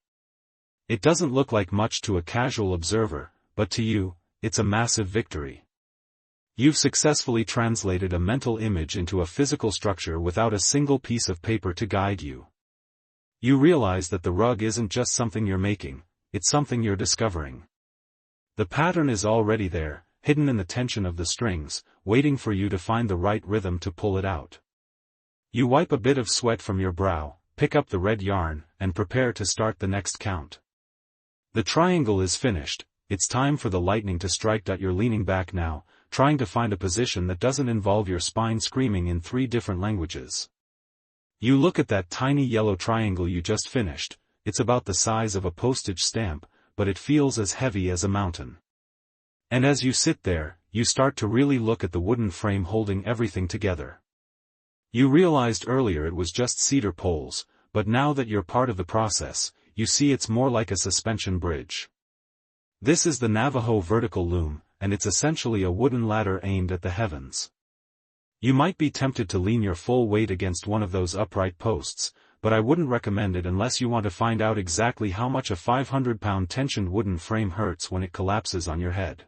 It doesn't look like much to a casual observer, but to you, it's a massive victory. You've successfully translated a mental image into a physical structure without a single piece of paper to guide you. You realize that the rug isn't just something you're making, it's something you're discovering. The pattern is already there, hidden in the tension of the strings, waiting for you to find the right rhythm to pull it out. You wipe a bit of sweat from your brow, pick up the red yarn, and prepare to start the next count. The triangle is finished. It's time for the lightning to strike. You're leaning back now, trying to find a position that doesn't involve your spine screaming in 3 different languages. You look at that tiny yellow triangle you just finished. It's about the size of a postage stamp, but it feels as heavy as a mountain. And as you sit there, you start to really look at the wooden frame holding everything together. You realized earlier it was just cedar poles, but now that you're part of the process, you see it's more like a suspension bridge. This is the Navajo vertical loom, and it's essentially a wooden ladder aimed at the heavens. You might be tempted to lean your full weight against one of those upright posts, but I wouldn't recommend it unless you want to find out exactly how much a 500-pound tensioned wooden frame hurts when it collapses on your head.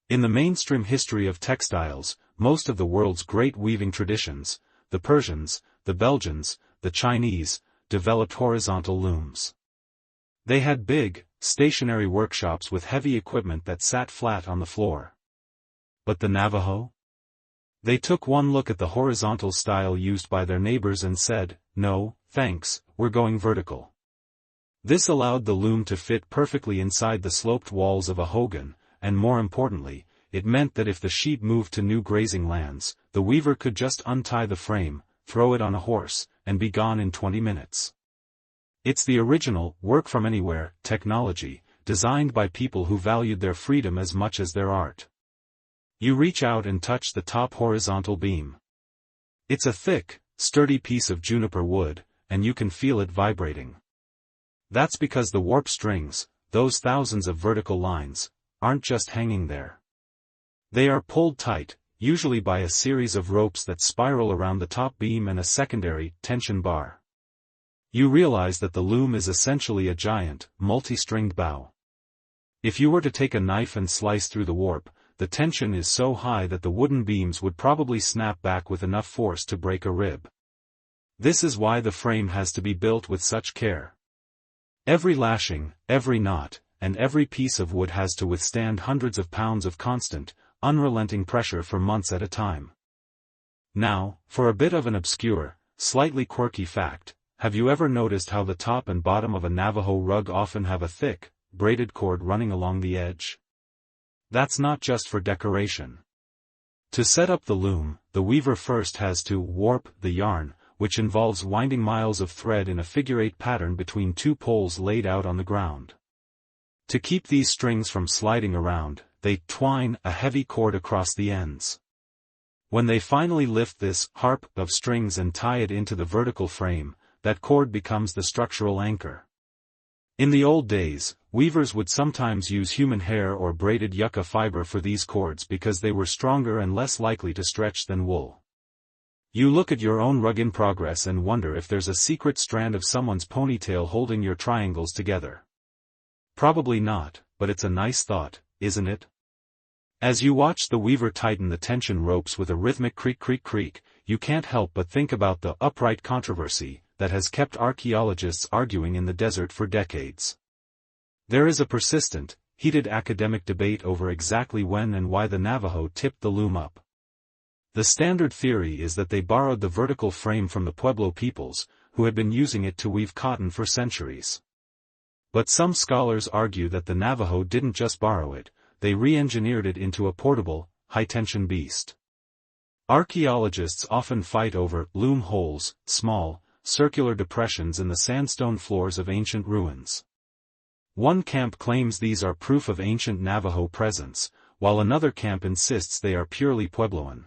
In the mainstream history of textiles, most of the world's great weaving traditions, the Persians, the Belgians, the Chinese, developed horizontal looms. They had big, stationary workshops with heavy equipment that sat flat on the floor. But the Navajo? They took one look at the horizontal style used by their neighbors and said, "No, thanks, we're going vertical." This allowed the loom to fit perfectly inside the sloped walls of a hogan, and more importantly, it meant that if the sheep moved to new grazing lands, the weaver could just untie the frame, throw it on a horse, and be gone in 20 minutes. It's the original, work-from-anywhere, technology, designed by people who valued their freedom as much as their art. You reach out and touch the top horizontal beam. It's a thick, sturdy piece of juniper wood, and you can feel it vibrating. That's because the warp strings, those thousands of vertical lines, aren't just hanging there. They are pulled tight, usually by a series of ropes that spiral around the top beam and a secondary, tension bar. You realize that the loom is essentially a giant, multi-stringed bow. If you were to take a knife and slice through the warp, the tension is so high that the wooden beams would probably snap back with enough force to break a rib. This is why the frame has to be built with such care. Every lashing, every knot, and every piece of wood has to withstand hundreds of pounds of constant, unrelenting pressure for months at a time. Now, for a bit of an obscure, slightly quirky fact, have you ever noticed how the top and bottom of a Navajo rug often have a thick, braided cord running along the edge? That's not just for decoration. To set up the loom, the weaver first has to warp the yarn, which involves winding miles of thread in a figure-8 pattern between two poles laid out on the ground. To keep these strings from sliding around, they twine a heavy cord across the ends. When they finally lift this harp of strings and tie it into the vertical frame, that cord becomes the structural anchor. In the old days, weavers would sometimes use human hair or braided yucca fiber for these cords because they were stronger and less likely to stretch than wool. You look at your own rug in progress and wonder if there's a secret strand of someone's ponytail holding your triangles together. Probably not, but it's a nice thought, isn't it? As you watch the weaver tighten the tension ropes with a rhythmic creak creak creak, you can't help but think about the upright controversy that has kept archaeologists arguing in the desert for decades. There is a persistent, heated academic debate over exactly when and why the Navajo tipped the loom up. The standard theory is that they borrowed the vertical frame from the Pueblo peoples, who had been using it to weave cotton for centuries. But some scholars argue that the Navajo didn't just borrow it, they re-engineered it into a portable, high-tension beast. Archaeologists often fight over loom holes, small, circular depressions in the sandstone floors of ancient ruins. One camp claims these are proof of ancient Navajo presence, while another camp insists they are purely Puebloan.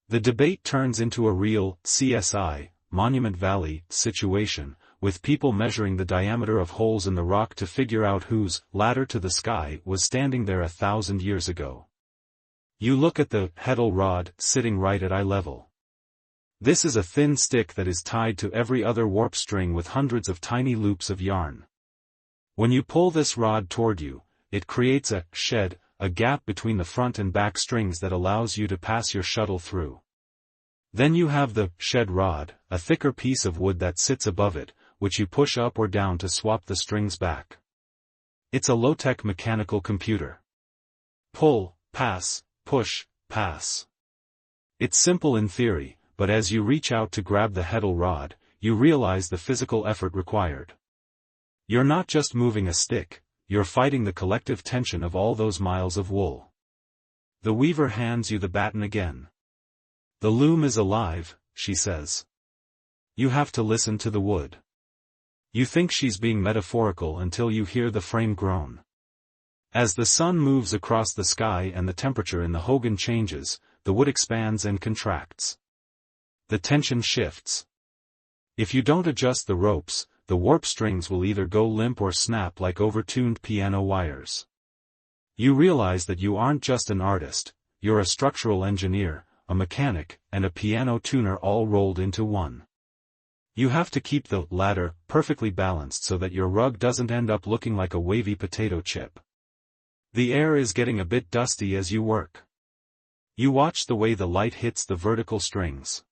The debate turns into a real CSI, Monument Valley, situation, with people measuring the diameter of holes in the rock to figure out whose ladder to the sky was standing there 1,000 years ago. You look at the heddle rod sitting right at eye level. This is a thin stick that is tied to every other warp string with hundreds of tiny loops of yarn. When you pull this rod toward you, it creates a shed, a gap between the front and back strings that allows you to pass your shuttle through. Then you have the shed rod, a thicker piece of wood that sits above it, which you push up or down to swap the strings back. It's a low-tech mechanical computer. Pull, pass, push, pass. It's simple in theory, but as you reach out to grab the heddle rod, you realize the physical effort required. You're not just moving a stick, you're fighting the collective tension of all those miles of wool. The weaver hands you the baton again. "The loom is alive," she says. You have to listen to the wood. You think she's being metaphorical until you hear the frame groan. As the sun moves across the sky and the temperature in the hogan changes, the wood expands and contracts. The tension shifts. If you don't adjust the ropes, the warp strings will either go limp or snap like overtuned piano wires. You realize that you aren't just an artist, you're a structural engineer, a mechanic, and a piano tuner all rolled into one. You have to keep the ladder perfectly balanced so that your rug doesn't end up looking like a wavy potato chip. The air is getting a bit dusty as you work. You watch the way the light hits the vertical strings.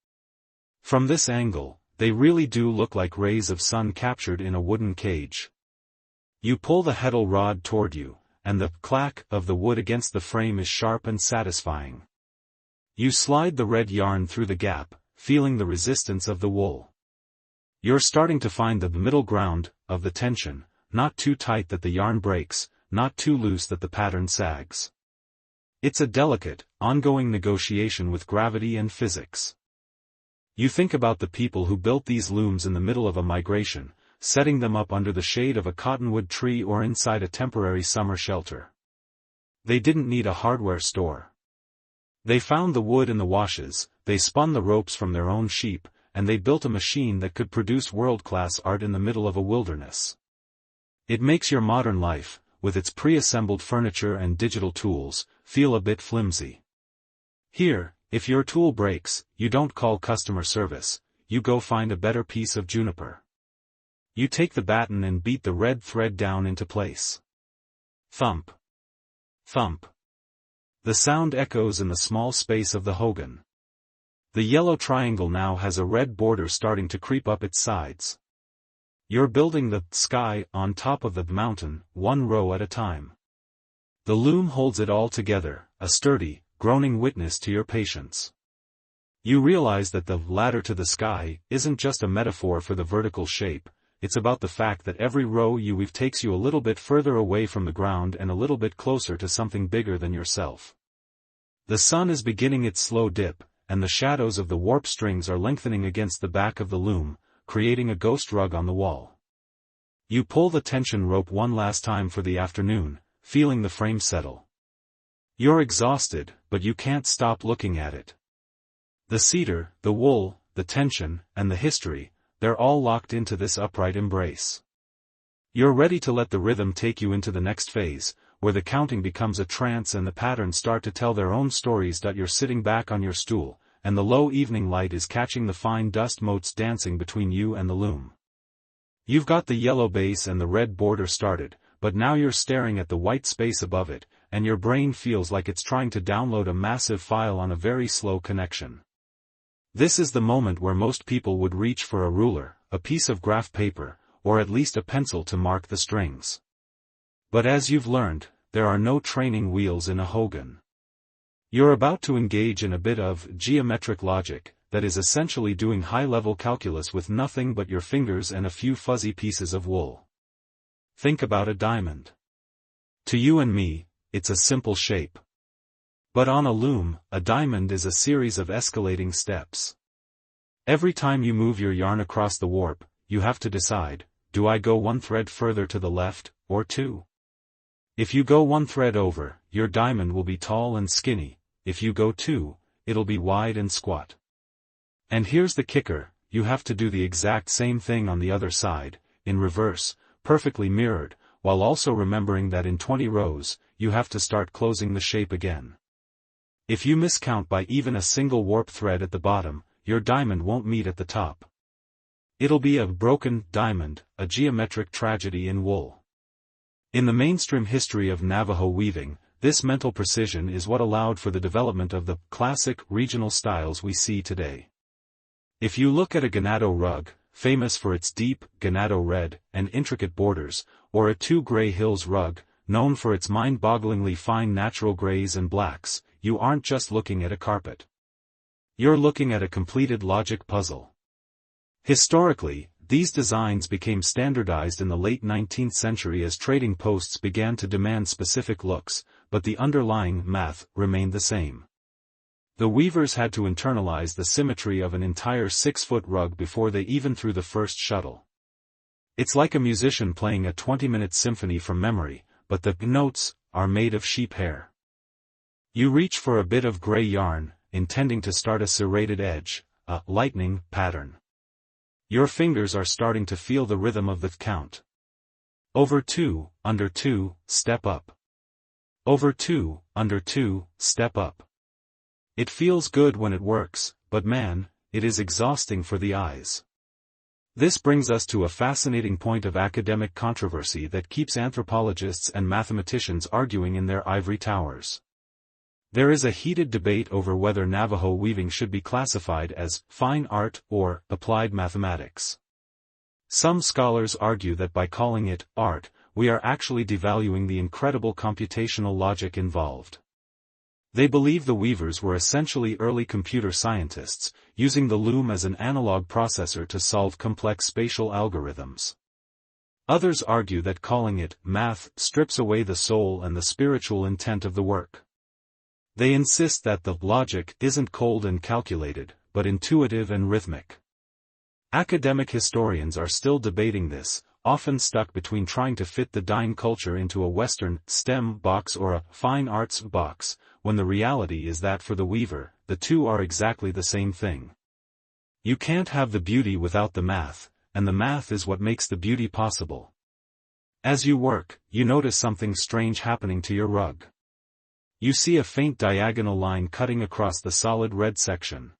From this angle, they really do look like rays of sun captured in a wooden cage. You pull the heddle rod toward you, and the clack of the wood against the frame is sharp and satisfying. You slide the red yarn through the gap, feeling the resistance of the wool. You're starting to find the middle ground of the tension, not too tight that the yarn breaks, not too loose that the pattern sags. It's a delicate, ongoing negotiation with gravity and physics. You think about the people who built these looms in the middle of a migration, setting them up under the shade of a cottonwood tree or inside a temporary summer shelter. They didn't need a hardware store. They found the wood in the washes, they spun the ropes from their own sheep, and they built a machine that could produce world-class art in the middle of a wilderness. It makes your modern life, with its pre-assembled furniture and digital tools, feel a bit flimsy. Here, if your tool breaks, you don't call customer service, you go find a better piece of juniper. You take the batten and beat the red thread down into place. Thump. Thump. The sound echoes in the small space of the hogan. The yellow triangle now has a red border starting to creep up its sides. You're building the sky on top of the mountain, one row at a time. The loom holds it all together, a sturdy, groaning witness to your patience. You realize that the ladder to the sky isn't just a metaphor for the vertical shape, it's about the fact that every row you weave takes you a little bit further away from the ground and a little bit closer to something bigger than yourself. The sun is beginning its slow dip, and the shadows of the warp strings are lengthening against the back of the loom, creating a ghost rug on the wall. You pull the tension rope one last time for the afternoon, feeling the frame settle. You're exhausted, but you can't stop looking at it. The cedar, the wool, the tension, and the history, they're all locked into this upright embrace. You're ready to let the rhythm take you into the next phase, where the counting becomes a trance and the patterns start to tell their own stories. You're sitting back on your stool, and the low evening light is catching the fine dust motes dancing between you and the loom. You've got the yellow base and the red border started, but now you're staring at the white space above it, and your brain feels like it's trying to download a massive file on a very slow connection. This is the moment where most people would reach for a ruler, a piece of graph paper, or at least a pencil to mark the strings. But as you've learned, there are no training wheels in a hogan. You're about to engage in a bit of geometric logic, that is essentially doing high-level calculus with nothing but your fingers and a few fuzzy pieces of wool. Think about a diamond. To you and me, it's a simple shape. But on a loom, a diamond is a series of escalating steps. Every time you move your yarn across the warp, you have to decide, do I go one thread further to the left, or two? If you go one thread over, your diamond will be tall and skinny. If you go two, it'll be wide and squat. And here's the kicker, you have to do the exact same thing on the other side, in reverse, perfectly mirrored, while also remembering that in 20 rows, you have to start closing the shape again. If you miscount by even a single warp thread at the bottom, your diamond won't meet at the top. It'll be a broken diamond, a geometric tragedy in wool. In the mainstream history of Navajo weaving, this mental precision is what allowed for the development of the classic regional styles we see today. If you look at a ganado rug, famous for its deep, ganado red, and intricate borders, or a two gray hills rug, known for its mind-bogglingly fine natural grays and blacks, you aren't just looking at a carpet. You're looking at a completed logic puzzle. Historically, these designs became standardized in the late 19th century as trading posts began to demand specific looks, but the underlying math remained the same. The weavers had to internalize the symmetry of an entire 6-foot rug before they even threw the first shuttle. It's like a musician playing a 20-minute symphony from memory, but the notes are made of sheep hair. You reach for a bit of gray yarn, intending to start a serrated edge, a lightning pattern. Your fingers are starting to feel the rhythm of the count. Over 2, under 2, step up. Over 2, under 2, step up. It feels good when it works, but man, it is exhausting for the eyes. This brings us to a fascinating point of academic controversy that keeps anthropologists and mathematicians arguing in their ivory towers. There is a heated debate over whether Navajo weaving should be classified as fine art or applied mathematics. Some scholars argue that by calling it art, we are actually devaluing the incredible computational logic involved. They believe the weavers were essentially early computer scientists, using the loom as an analog processor to solve complex spatial algorithms. Others argue that calling it math strips away the soul and the spiritual intent of the work. They insist that the logic isn't cold and calculated, but intuitive and rhythmic. Academic historians are still debating this, often stuck between trying to fit the Dine culture into a Western STEM box or a fine arts box, when the reality is that for the weaver, the two are exactly the same thing. You can't have the beauty without the math, and the math is what makes the beauty possible. As you work, you notice something strange happening to your rug. You see a faint diagonal line cutting across the solid red section.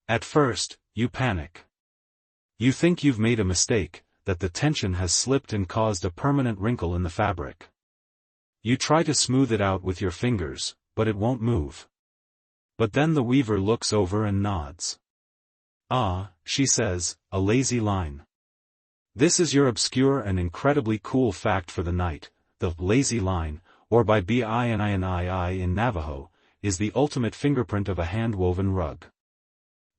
At first, you panic. You think you've made a mistake, that the tension has slipped and caused a permanent wrinkle in the fabric. You try to smooth it out with your fingers, but it won't move. But then the weaver looks over and nods. "Ah," she says, "a lazy line." This is your obscure and incredibly cool fact for the night. The lazy line, or by Binii in Navajo, is the ultimate fingerprint of a hand-woven rug.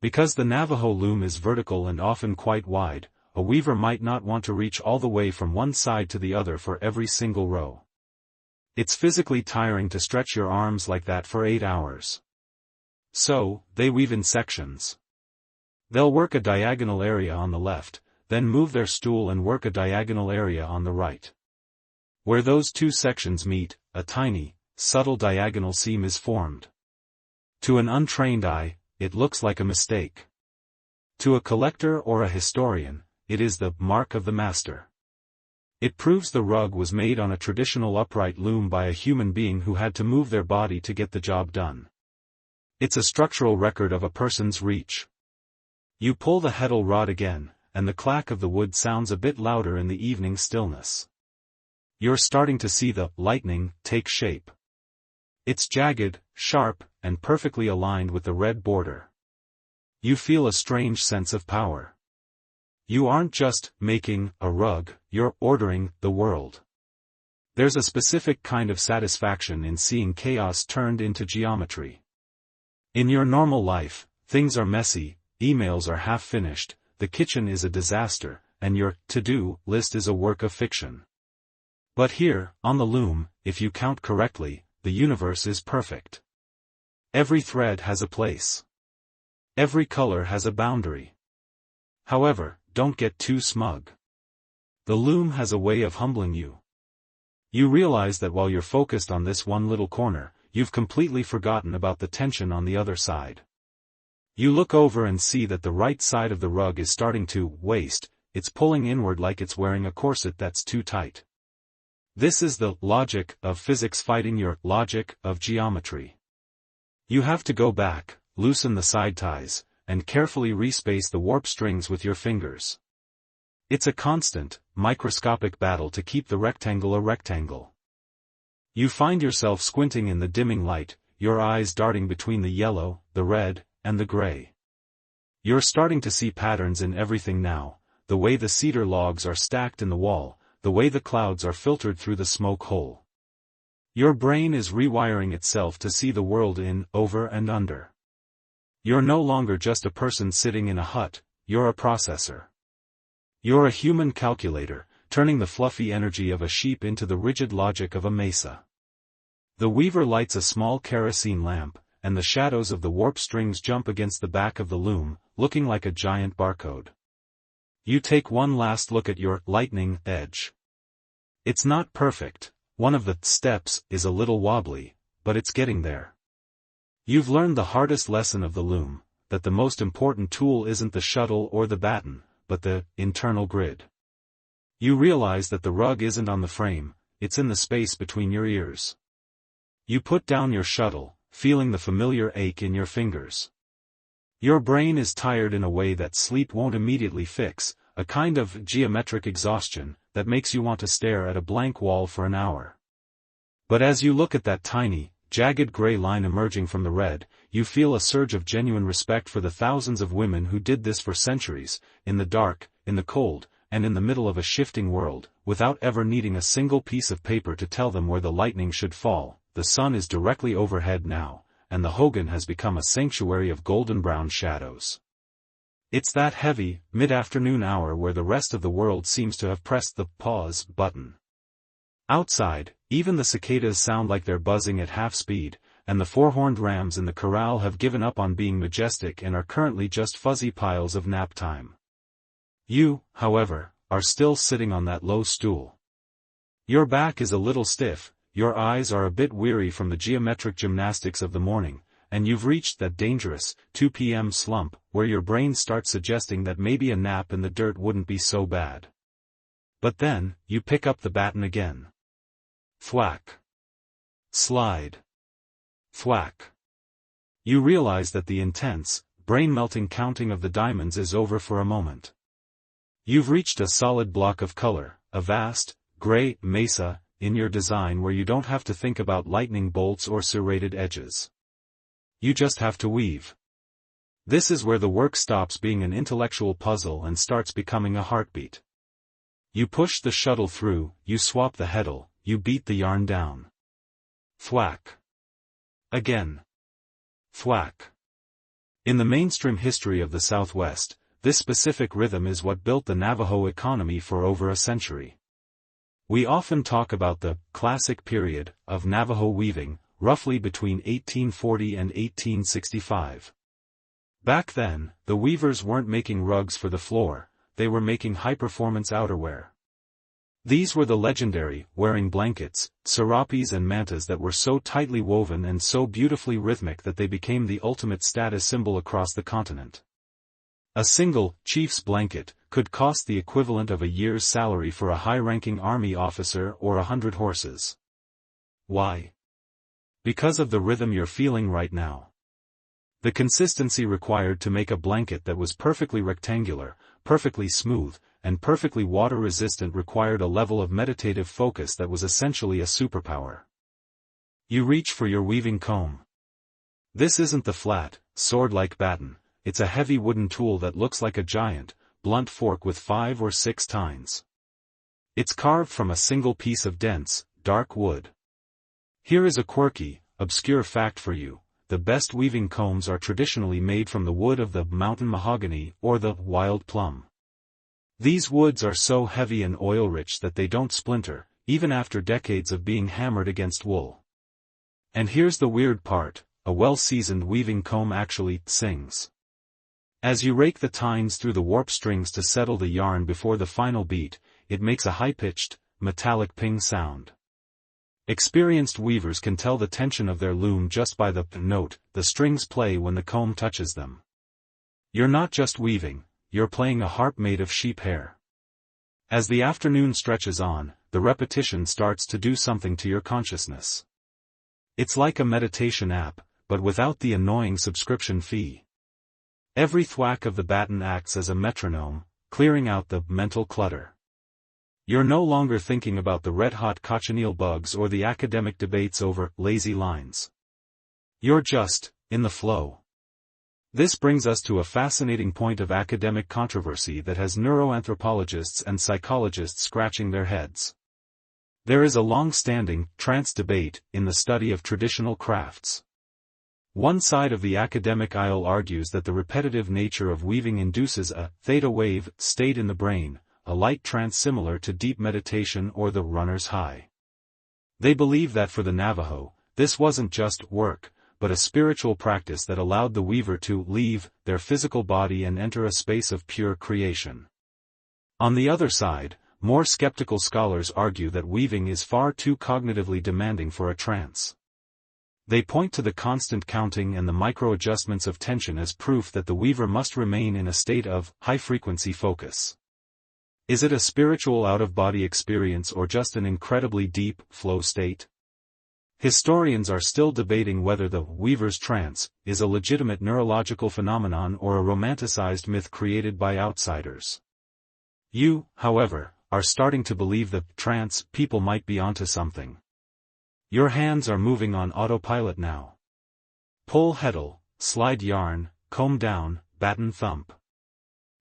Because the Navajo loom is vertical and often quite wide, a weaver might not want to reach all the way from one side to the other for every single row. It's physically tiring to stretch your arms like that for 8 hours. So, they weave in sections. They'll work a diagonal area on the left, then move their stool and work a diagonal area on the right. Where those two sections meet, a tiny, subtle diagonal seam is formed. To an untrained eye, it looks like a mistake. To a collector or a historian, it is the mark of the master. It proves the rug was made on a traditional upright loom by a human being who had to move their body to get the job done. It's a structural record of a person's reach. You pull the heddle rod again, and the clack of the wood sounds a bit louder in the evening stillness. You're starting to see the lightning take shape. It's jagged, sharp, and perfectly aligned with the red border. You feel a strange sense of power. You aren't just making a rug, you're ordering the world. There's a specific kind of satisfaction in seeing chaos turned into geometry. In your normal life, things are messy, emails are half-finished, the kitchen is a disaster, and your to-do list is a work of fiction. But here, on the loom, if you count correctly, the universe is perfect. Every thread has a place. Every color has a boundary. However, don't get too smug. The loom has a way of humbling you. You realize that while you're focused on this one little corner, you've completely forgotten about the tension on the other side. You look over and see that the right side of the rug is starting to waste, it's pulling inward like it's wearing a corset that's too tight. This is the logic of physics fighting your logic of geometry. You have to go back, loosen the side ties, and carefully respace the warp strings with your fingers. It's a constant, microscopic battle to keep the rectangle a rectangle. You find yourself squinting in the dimming light, your eyes darting between the yellow, the red, and the gray. You're starting to see patterns in everything now, the way the cedar logs are stacked in the wall, the way the clouds are filtered through the smoke hole. Your brain is rewiring itself to see the world in, over and under. You're no longer just a person sitting in a hut, you're a processor. You're a human calculator, turning the fluffy energy of a sheep into the rigid logic of a mesa. The weaver lights a small kerosene lamp, and the shadows of the warp strings jump against the back of the loom, looking like a giant barcode. You take one last look at your lightning edge. It's not perfect, one of the steps is a little wobbly, but it's getting there. You've learned the hardest lesson of the loom, that the most important tool isn't the shuttle or the batten, but the internal grid. You realize that the rug isn't on the frame, it's in the space between your ears. You put down your shuttle, feeling the familiar ache in your fingers. Your brain is tired in a way that sleep won't immediately fix, a kind of geometric exhaustion that makes you want to stare at a blank wall for an hour. But as you look at that tiny, jagged gray line emerging from the red, you feel a surge of genuine respect for the thousands of women who did this for centuries, in the dark, in the cold, and in the middle of a shifting world, without ever needing a single piece of paper to tell them where the lightning should fall. The sun is directly overhead now, and the hogan has become a sanctuary of golden-brown shadows. It's that heavy, mid-afternoon hour where the rest of the world seems to have pressed the pause button. Outside, even the cicadas sound like they're buzzing at half speed, and the four-horned rams in the corral have given up on being majestic and are currently just fuzzy piles of nap time. You, however, are still sitting on that low stool. Your back is a little stiff, your eyes are a bit weary from the geometric gymnastics of the morning, and you've reached that dangerous 2 p.m. slump where your brain starts suggesting that maybe a nap in the dirt wouldn't be so bad. But then, you pick up the baton again. Thwack. Slide. Thwack. You realize that the intense, brain-melting counting of the diamonds is over for a moment. You've reached a solid block of color, a vast, gray mesa, in your design where you don't have to think about lightning bolts or serrated edges. You just have to weave. This is where the work stops being an intellectual puzzle and starts becoming a heartbeat. You push the shuttle through, you swap the heddle, you beat the yarn down. Thwack. Again. Thwack. In the mainstream history of the Southwest, this specific rhythm is what built the Navajo economy for over a century. We often talk about the classic period of Navajo weaving, roughly between 1840 and 1865. Back then, the weavers weren't making rugs for the floor, they were making high-performance outerwear. These were the legendary, wearing blankets, serapes and mantas that were so tightly woven and so beautifully rhythmic that they became the ultimate status symbol across the continent. A single, chief's blanket, could cost the equivalent of a year's salary for a high-ranking army officer or 100 horses. Why? Because of the rhythm you're feeling right now. The consistency required to make a blanket that was perfectly rectangular, perfectly smooth, and perfectly water-resistant required a level of meditative focus that was essentially a superpower. You reach for your weaving comb. This isn't the flat, sword-like baton. It's a heavy wooden tool that looks like a giant, blunt fork with 5 or 6 tines. It's carved from a single piece of dense, dark wood. Here is a quirky, obscure fact for you: the best weaving combs are traditionally made from the wood of the mountain mahogany or the wild plum. These woods are so heavy and oil-rich that they don't splinter, even after decades of being hammered against wool. And here's the weird part: a well-seasoned weaving comb actually sings. As you rake the tines through the warp strings to settle the yarn before the final beat, it makes a high-pitched, metallic ping sound. Experienced weavers can tell the tension of their loom just by the note the strings play when the comb touches them. You're not just weaving, you're playing a harp made of sheep hair. As the afternoon stretches on, the repetition starts to do something to your consciousness. It's like a meditation app, but without the annoying subscription fee. Every thwack of the baton acts as a metronome, clearing out the mental clutter. You're no longer thinking about the red-hot cochineal bugs or the academic debates over lazy lines. You're just in the flow. This brings us to a fascinating point of academic controversy that has neuroanthropologists and psychologists scratching their heads. There is a long-standing trance debate in the study of traditional crafts. One side of the academic aisle argues that the repetitive nature of weaving induces a theta wave state in the brain, a light trance similar to deep meditation or the runner's high. They believe that for the Navajo, this wasn't just work, but a spiritual practice that allowed the weaver to leave their physical body and enter a space of pure creation. On the other side, more skeptical scholars argue that weaving is far too cognitively demanding for a trance. They point to the constant counting and the micro-adjustments of tension as proof that the weaver must remain in a state of high-frequency focus. Is it a spiritual out-of-body experience or just an incredibly deep, flow state? Historians are still debating whether the weaver's trance is a legitimate neurological phenomenon or a romanticized myth created by outsiders. You, however, are starting to believe that trance people might be onto something. Your hands are moving on autopilot now. Pull heddle, slide yarn, comb down, batten thump.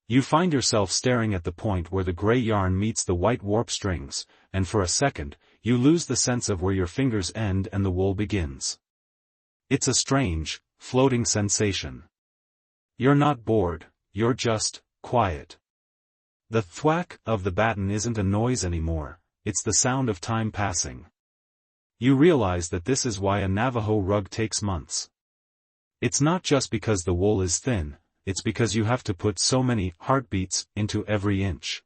You find yourself staring at the point where the gray yarn meets the white warp strings, and for a second, you lose the sense of where your fingers end and the wool begins. It's a strange, floating sensation. You're not bored, you're just quiet. The thwack of the batten isn't a noise anymore, it's the sound of time passing. You realize that this is why a Navajo rug takes months. It's not just because the wool is thin, it's because you have to put so many heartbeats into every inch.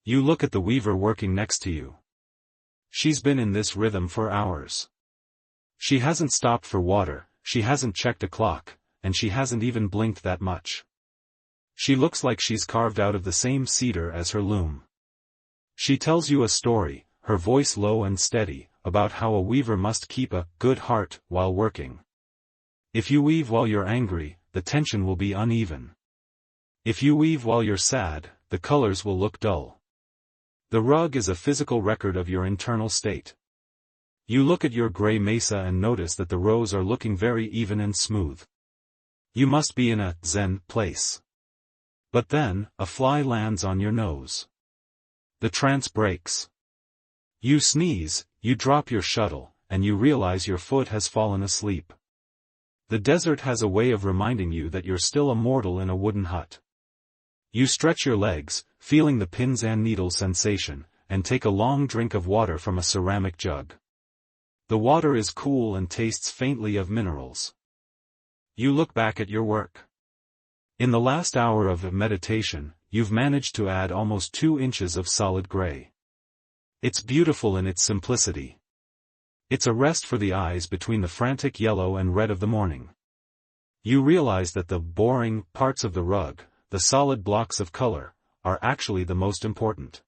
You look at the weaver working next to you. She's been in this rhythm for hours. She hasn't stopped for water, she hasn't checked a clock, and she hasn't even blinked that much. She looks like she's carved out of the same cedar as her loom. She tells you a story, her voice low and steady, about how a weaver must keep a good heart while working. If you weave while you're angry, the tension will be uneven. If you weave while you're sad, the colors will look dull. The rug is a physical record of your internal state. You look at your gray mesa and notice that the rows are looking very even and smooth. You must be in a zen place. But then, a fly lands on your nose. The trance breaks. You sneeze, you drop your shuttle, and you realize your foot has fallen asleep. The desert has a way of reminding you that you're still a mortal in a wooden hut. You stretch your legs, feeling the pins and needles sensation, and take a long drink of water from a ceramic jug. The water is cool and tastes faintly of minerals. You look back at your work. In the last hour of meditation, you've managed to add almost 2 inches of solid gray. It's beautiful in its simplicity. It's a rest for the eyes between the frantic yellow and red of the morning. You realize that the boring parts of the rug, the solid blocks of color, are actually the most important.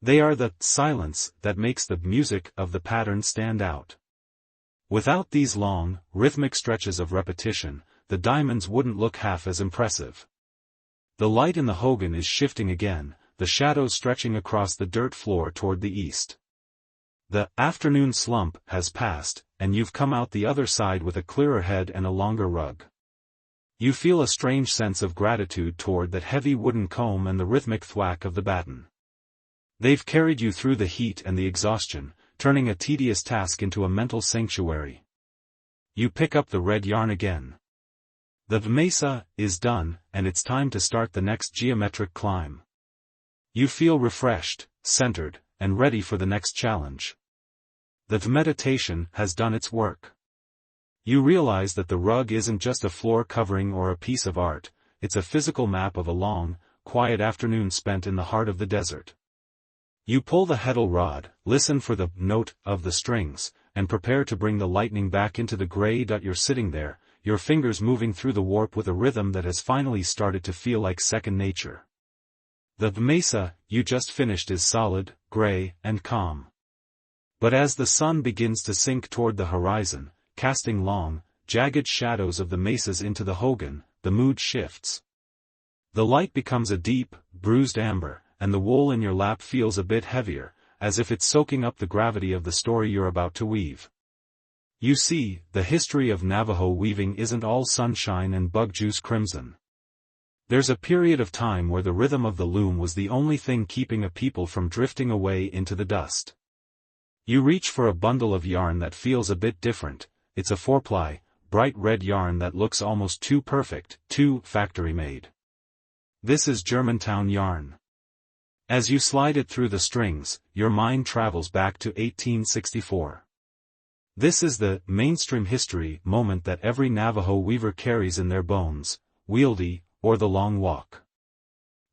They are the silence that makes the music of the pattern stand out. Without these long, rhythmic stretches of repetition, the diamonds wouldn't look half as impressive. The light in the hogan is shifting again, the shadows stretching across the dirt floor toward the east. The afternoon slump has passed, and you've come out the other side with a clearer head and a longer rug. You feel a strange sense of gratitude toward that heavy wooden comb and the rhythmic thwack of the batten. They've carried you through the heat and the exhaustion, turning a tedious task into a mental sanctuary. You pick up the red yarn again. The mesa is done, and it's time to start the next geometric climb. You feel refreshed, centered, and ready for the next challenge. The meditation has done its work. You realize that the rug isn't just a floor covering or a piece of art, it's a physical map of a long, quiet afternoon spent in the heart of the desert. You pull the heddle rod, listen for the note of the strings, and prepare to bring the lightning back into the gray. You're sitting there, your fingers moving through the warp with a rhythm that has finally started to feel like second nature. The mesa you just finished is solid, gray, and calm. But as the sun begins to sink toward the horizon, casting long, jagged shadows of the mesas into the hogan, the mood shifts. The light becomes a deep, bruised amber, and the wool in your lap feels a bit heavier, as if it's soaking up the gravity of the story you're about to weave. You see, the history of Navajo weaving isn't all sunshine and bug juice crimson. There's a period of time where the rhythm of the loom was the only thing keeping a people from drifting away into the dust. You reach for a bundle of yarn that feels a bit different. It's a 4-ply, bright red yarn that looks almost too perfect, too factory-made. This is Germantown yarn. As you slide it through the strings, your mind travels back to 1864. This is the mainstream history moment that every Navajo weaver carries in their bones, Wieldy, or the Long Walk.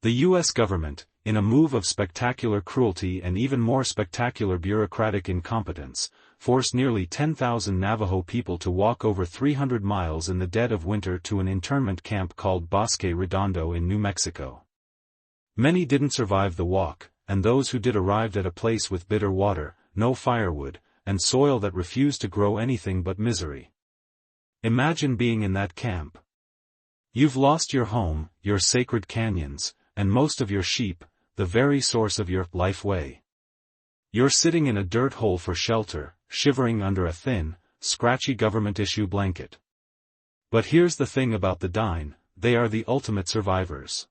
The U.S. government, in a move of spectacular cruelty and even more spectacular bureaucratic incompetence, forced nearly 10,000 Navajo people to walk over 300 miles in the dead of winter to an internment camp called Bosque Redondo in New Mexico. Many didn't survive the walk, and those who did arrived at a place with bitter water, no firewood, and soil that refused to grow anything but misery. Imagine being in that camp. You've lost your home, your sacred canyons, and most of your sheep, the very source of your life way. You're sitting in a dirt hole for shelter, shivering under a thin, scratchy government-issue blanket. But here's the thing about the Dine, they are the ultimate survivors.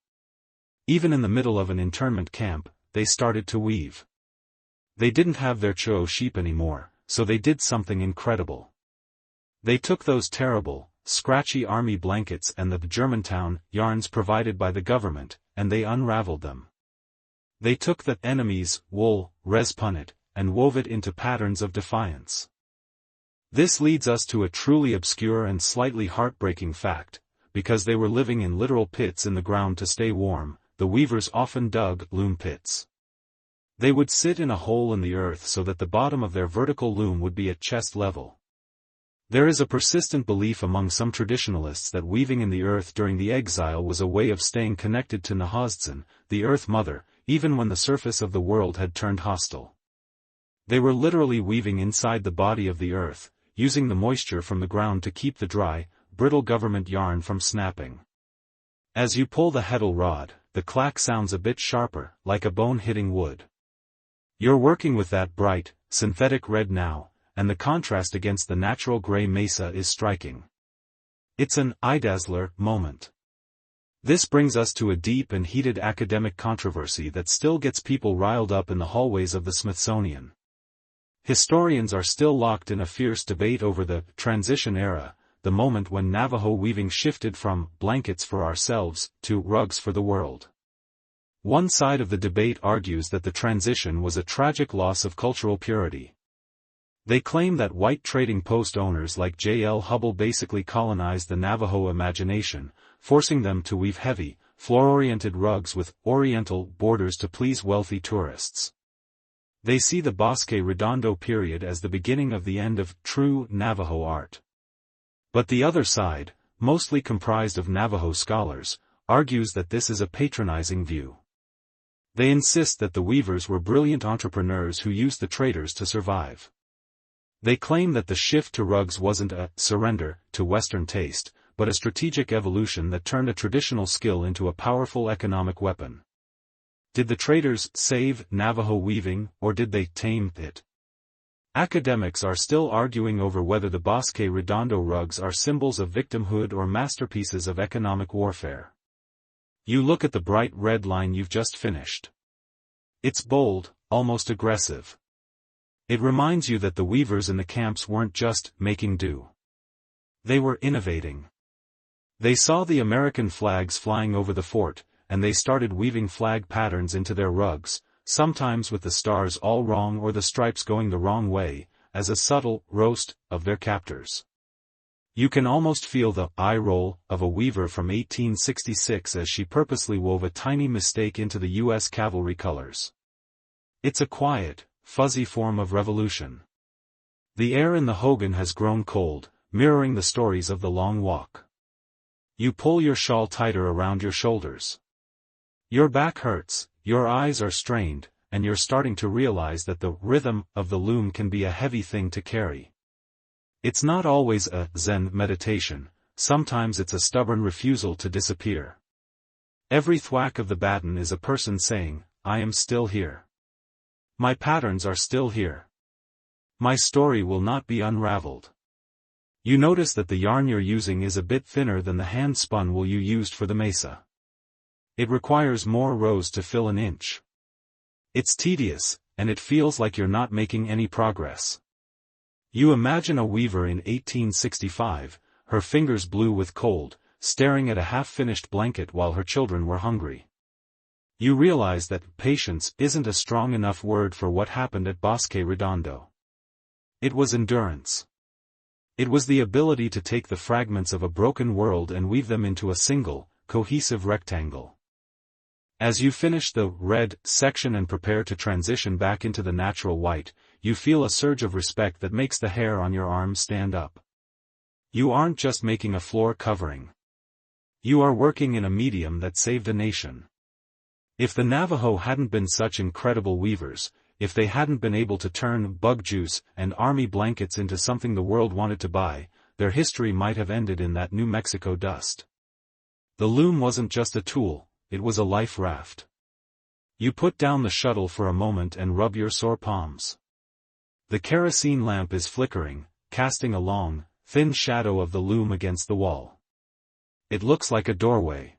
Even in the middle of an internment camp, they started to weave. They didn't have their Cho sheep anymore, so they did something incredible. They took those terrible, scratchy army blankets and the Germantown yarns provided by the government, and they unraveled them. They took the enemy's wool, spun it, and wove it into patterns of defiance. This leads us to a truly obscure and slightly heartbreaking fact: because they were living in literal pits in the ground to stay warm, the weavers often dug loom pits. They would sit in a hole in the earth so that the bottom of their vertical loom would be at chest level. There is a persistent belief among some traditionalists that weaving in the earth during the exile was a way of staying connected to Nahazdzin, the Earth Mother, even when the surface of the world had turned hostile. They were literally weaving inside the body of the earth, using the moisture from the ground to keep the dry, brittle government yarn from snapping. As you pull the heddle rod, the clack sounds a bit sharper, like a bone hitting wood. You're working with that bright, synthetic red now, and the contrast against the natural gray mesa is striking. It's an eye-dazzler moment. This brings us to a deep and heated academic controversy that still gets people riled up in the hallways of the Smithsonian. Historians are still locked in a fierce debate over the transition era, the moment when Navajo weaving shifted from blankets for ourselves to rugs for the world. One side of the debate argues that the transition was a tragic loss of cultural purity. They claim that white trading post owners like J. L. Hubbell basically colonized the Navajo imagination, forcing them to weave heavy, floor-oriented rugs with oriental borders to please wealthy tourists. They see the Bosque Redondo period as the beginning of the end of true Navajo art. But the other side, mostly comprised of Navajo scholars, argues that this is a patronizing view. They insist that the weavers were brilliant entrepreneurs who used the traders to survive. They claim that the shift to rugs wasn't a surrender to Western taste, but a strategic evolution that turned a traditional skill into a powerful economic weapon. Did the traders save Navajo weaving, or did they tame it? Academics are still arguing over whether the Bosque Redondo rugs are symbols of victimhood or masterpieces of economic warfare. You look at the bright red line you've just finished. It's bold, almost aggressive. It reminds you that the weavers in the camps weren't just making do. They were innovating. They saw the American flags flying over the fort, and they started weaving flag patterns into their rugs, sometimes with the stars all wrong or the stripes going the wrong way, as a subtle roast of their captors. You can almost feel the eye roll of a weaver from 1866 as she purposely wove a tiny mistake into the U.S. cavalry colors. It's a quiet, fuzzy form of revolution. The air in the hogan has grown cold, mirroring the stories of the long walk. You pull your shawl tighter around your shoulders. Your back hurts, your eyes are strained, and you're starting to realize that the rhythm of the loom can be a heavy thing to carry. It's not always a Zen meditation, sometimes it's a stubborn refusal to disappear. Every thwack of the baton is a person saying, I am still here. My patterns are still here. My story will not be unraveled. You notice that the yarn you're using is a bit thinner than the hand-spun wool you used for the mesa. It requires more rows to fill an inch. It's tedious, and it feels like you're not making any progress. You imagine a weaver in 1865, her fingers blue with cold, staring at a half-finished blanket while her children were hungry. You realize that patience isn't a strong enough word for what happened at Bosque Redondo. It was endurance. It was the ability to take the fragments of a broken world and weave them into a single, cohesive rectangle. As you finish the red section and prepare to transition back into the natural white, you feel a surge of respect that makes the hair on your arms stand up. You aren't just making a floor covering. You are working in a medium that saved a nation. If the Navajo hadn't been such incredible weavers, if they hadn't been able to turn bug juice and army blankets into something the world wanted to buy, their history might have ended in that New Mexico dust. The loom wasn't just a tool, it was a life raft. You put down the shuttle for a moment and rub your sore palms. The kerosene lamp is flickering, casting a long, thin shadow of the loom against the wall. It looks like a doorway.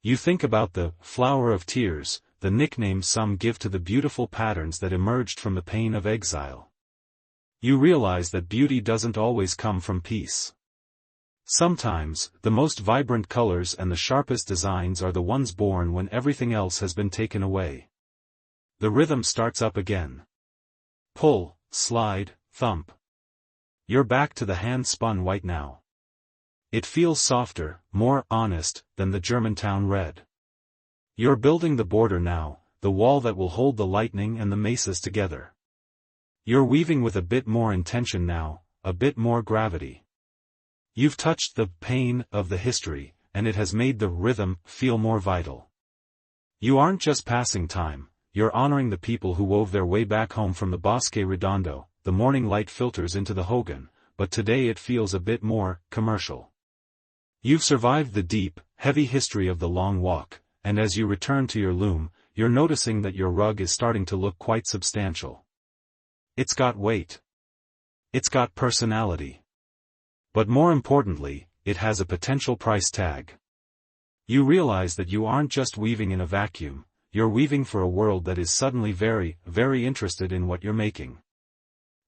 You think about the flower of tears, the nickname some give to the beautiful patterns that emerged from the pain of exile. You realize that beauty doesn't always come from peace. Sometimes, the most vibrant colors and the sharpest designs are the ones born when everything else has been taken away. The rhythm starts up again. Pull, slide, thump. You're back to the hand-spun white now. It feels softer, more honest, than the Germantown red. You're building the border now, the wall that will hold the lightning and the mesas together. You're weaving with a bit more intention now, a bit more gravity. You've touched the pain of the history, and it has made the rhythm feel more vital. You aren't just passing time, you're honoring the people who wove their way back home from the Bosque Redondo. The morning light filters into the Hogan, but today it feels a bit more commercial. You've survived the deep, heavy history of the long walk, and as you return to your loom, you're noticing that your rug is starting to look quite substantial. It's got weight. It's got personality. But more importantly, it has a potential price tag. You realize that you aren't just weaving in a vacuum, you're weaving for a world that is suddenly very, very interested in what you're making.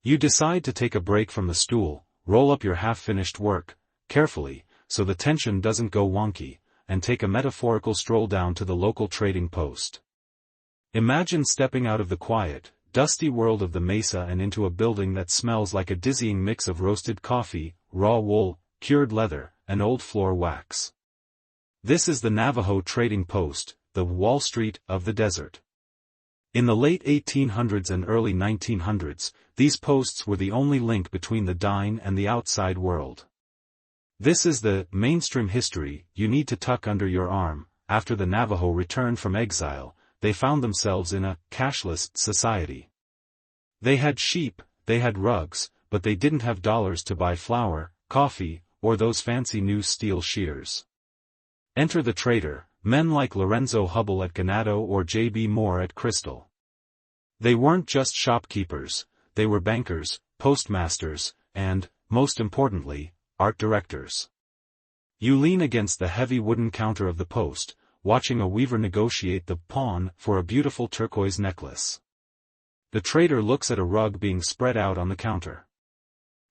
You decide to take a break from the stool, roll up your half-finished work, carefully, so the tension doesn't go wonky, and take a metaphorical stroll down to the local trading post. Imagine stepping out of the quiet, dusty world of the mesa and into a building that smells like a dizzying mix of roasted coffee, raw wool, cured leather, and old floor wax. This is the Navajo trading post, the Wall Street of the desert. In the late 1800s and early 1900s, these posts were the only link between the dine and the outside world. This is the mainstream history you need to tuck under your arm. After the Navajo returned from exile, they found themselves in a cashless society. They had sheep, they had rugs, but they didn't have dollars to buy flour, coffee, or those fancy new steel shears. Enter the trader, men like Lorenzo Hubble at Ganado or J.B. Moore at Crystal. They weren't just shopkeepers, they were bankers, postmasters, and, most importantly, art directors. You lean against the heavy wooden counter of the post, watching a weaver negotiate the pawn for a beautiful turquoise necklace. The trader looks at a rug being spread out on the counter.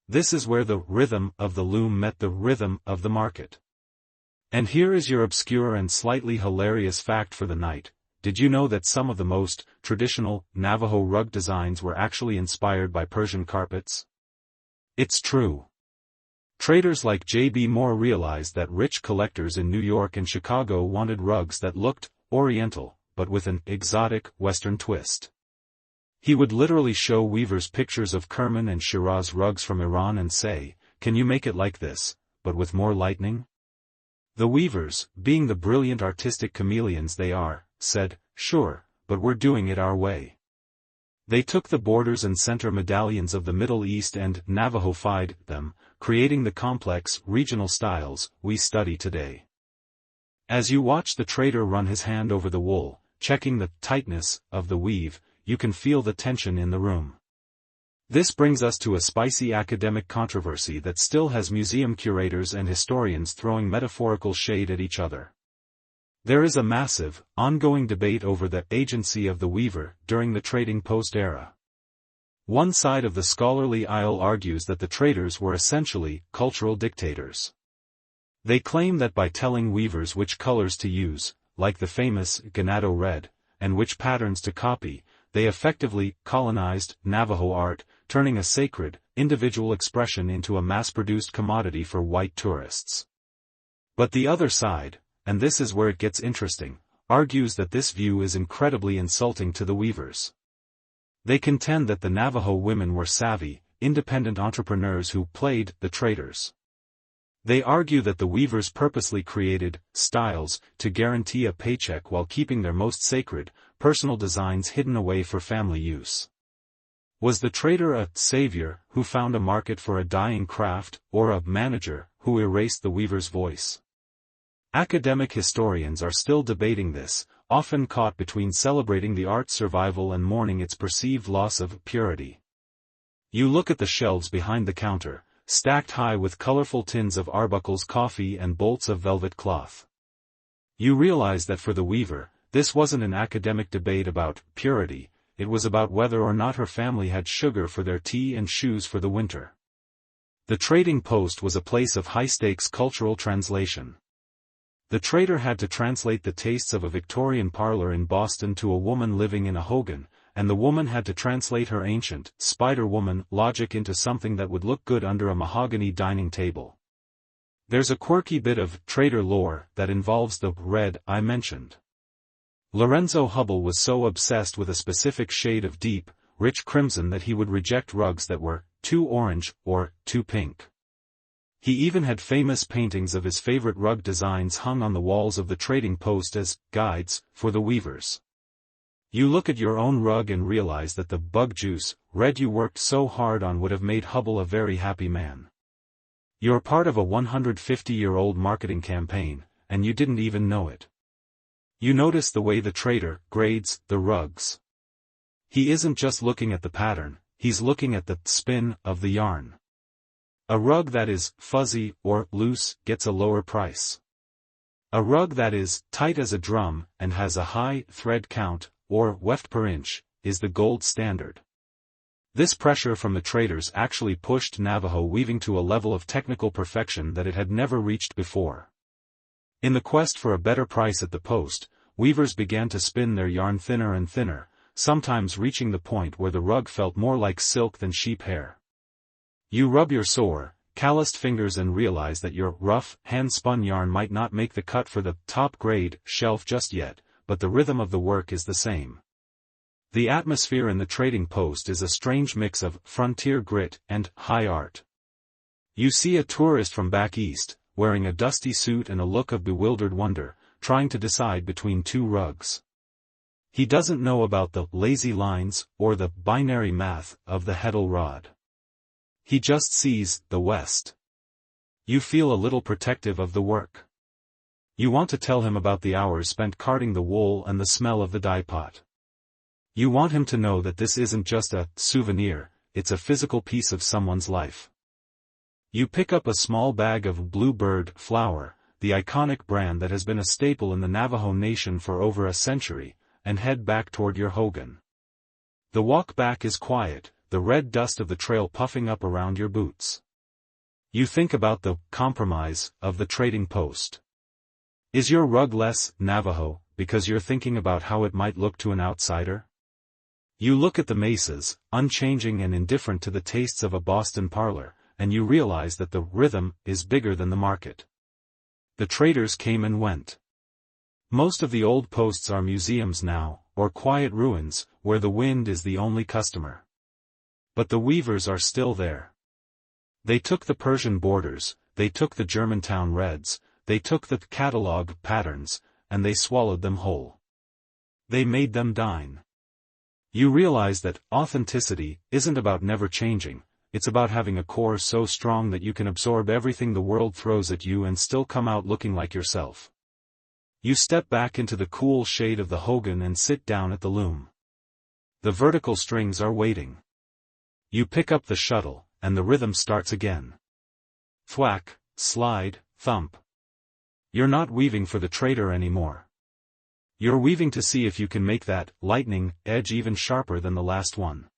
This is where the rhythm of the loom met the rhythm of the market. And here is your obscure and slightly hilarious fact for the night. Did you know that some of the most traditional Navajo rug designs were actually inspired by Persian carpets? It's true. Traders like J.B. Moore realized that rich collectors in New York and Chicago wanted rugs that looked oriental, but with an exotic Western twist. He would literally show weavers pictures of Kerman and Shiraz rugs from Iran and say, "Can you make it like this, but with more lightning?" The weavers, being the brilliant artistic chameleons they are, said, "Sure, but we're doing it our way." They took the borders and center medallions of the Middle East and Navajofied them, creating the complex, regional styles we study today. As you watch the trader run his hand over the wool, checking the tightness of the weave, you can feel the tension in the room. This brings us to a spicy academic controversy that still has museum curators and historians throwing metaphorical shade at each other. There is a massive, ongoing debate over the agency of the weaver during the trading post era. One side of the scholarly aisle argues that the traders were essentially cultural dictators. They claim that by telling weavers which colors to use, like the famous Ganado red, and which patterns to copy, they effectively colonized Navajo art, turning a sacred, individual expression into a mass-produced commodity for white tourists. But the other side, and this is where it gets interesting, argues that this view is incredibly insulting to the weavers. They contend that the Navajo women were savvy, independent entrepreneurs who played the traders. They argue that the weavers purposely created styles to guarantee a paycheck while keeping their most sacred, personal designs hidden away for family use. Was the trader a savior who found a market for a dying craft, or a manager who erased the weaver's voice? Academic historians are still debating this, often caught between celebrating the art's survival and mourning its perceived loss of purity. You look at the shelves behind the counter, stacked high with colorful tins of Arbuckle's coffee and bolts of velvet cloth. You realize that for the weaver, this wasn't an academic debate about purity, it was about whether or not her family had sugar for their tea and shoes for the winter. The trading post was a place of high-stakes cultural translation. The trader had to translate the tastes of a Victorian parlor in Boston to a woman living in a Hogan, and the woman had to translate her ancient, Spider-Woman logic into something that would look good under a mahogany dining table. There's a quirky bit of trader lore that involves the red I mentioned. Lorenzo Hubbell was so obsessed with a specific shade of deep, rich crimson that he would reject rugs that were too orange or too pink. He even had famous paintings of his favorite rug designs hung on the walls of the trading post as guides for the weavers. You look at your own rug and realize that the bug juice red you worked so hard on would have made Hubbell a very happy man. You're part of a 150-year-old marketing campaign, and you didn't even know it. You notice the way the trader grades the rugs. He isn't just looking at the pattern, he's looking at the spin of the yarn. A rug that is fuzzy or loose gets a lower price. A rug that is tight as a drum and has a high thread count, or weft per inch, is the gold standard. This pressure from the traders actually pushed Navajo weaving to a level of technical perfection that it had never reached before. In the quest for a better price at the post, weavers began to spin their yarn thinner and thinner, sometimes reaching the point where the rug felt more like silk than sheep hair. You rub your sore, calloused fingers and realize that your rough, hand-spun yarn might not make the cut for the top-grade shelf just yet, but the rhythm of the work is the same. The atmosphere in the trading post is a strange mix of frontier grit and high art. You see a tourist from back east, wearing a dusty suit and a look of bewildered wonder, trying to decide between two rugs. He doesn't know about the lazy lines or the binary math of the Heddle rod. He just sees the West. You feel a little protective of the work. You want to tell him about the hours spent carding the wool and the smell of the dye pot. You want him to know that this isn't just a souvenir, it's a physical piece of someone's life. You pick up a small bag of Bluebird flour, the iconic brand that has been a staple in the Navajo Nation for over a century, and head back toward your Hogan. The walk back is quiet, the red dust of the trail puffing up around your boots. You think about the compromise of the trading post. Is your rug less Navajo because you're thinking about how it might look to an outsider? You look at the mesas, unchanging and indifferent to the tastes of a Boston parlor, and you realize that the rhythm is bigger than the market. The traders came and went. Most of the old posts are museums now, or quiet ruins, where the wind is the only customer. But the weavers are still there. They took the Persian borders, they took the Germantown reds, they took the catalog patterns, and they swallowed them whole. They made them dine. You realize that authenticity isn't about never changing, it's about having a core so strong that you can absorb everything the world throws at you and still come out looking like yourself. You step back into the cool shade of the Hogan and sit down at the loom. The vertical strings are waiting. You pick up the shuttle, and the rhythm starts again. Thwack, slide, thump. You're not weaving for the trader anymore. You're weaving to see if you can make that lightning edge even sharper than the last one.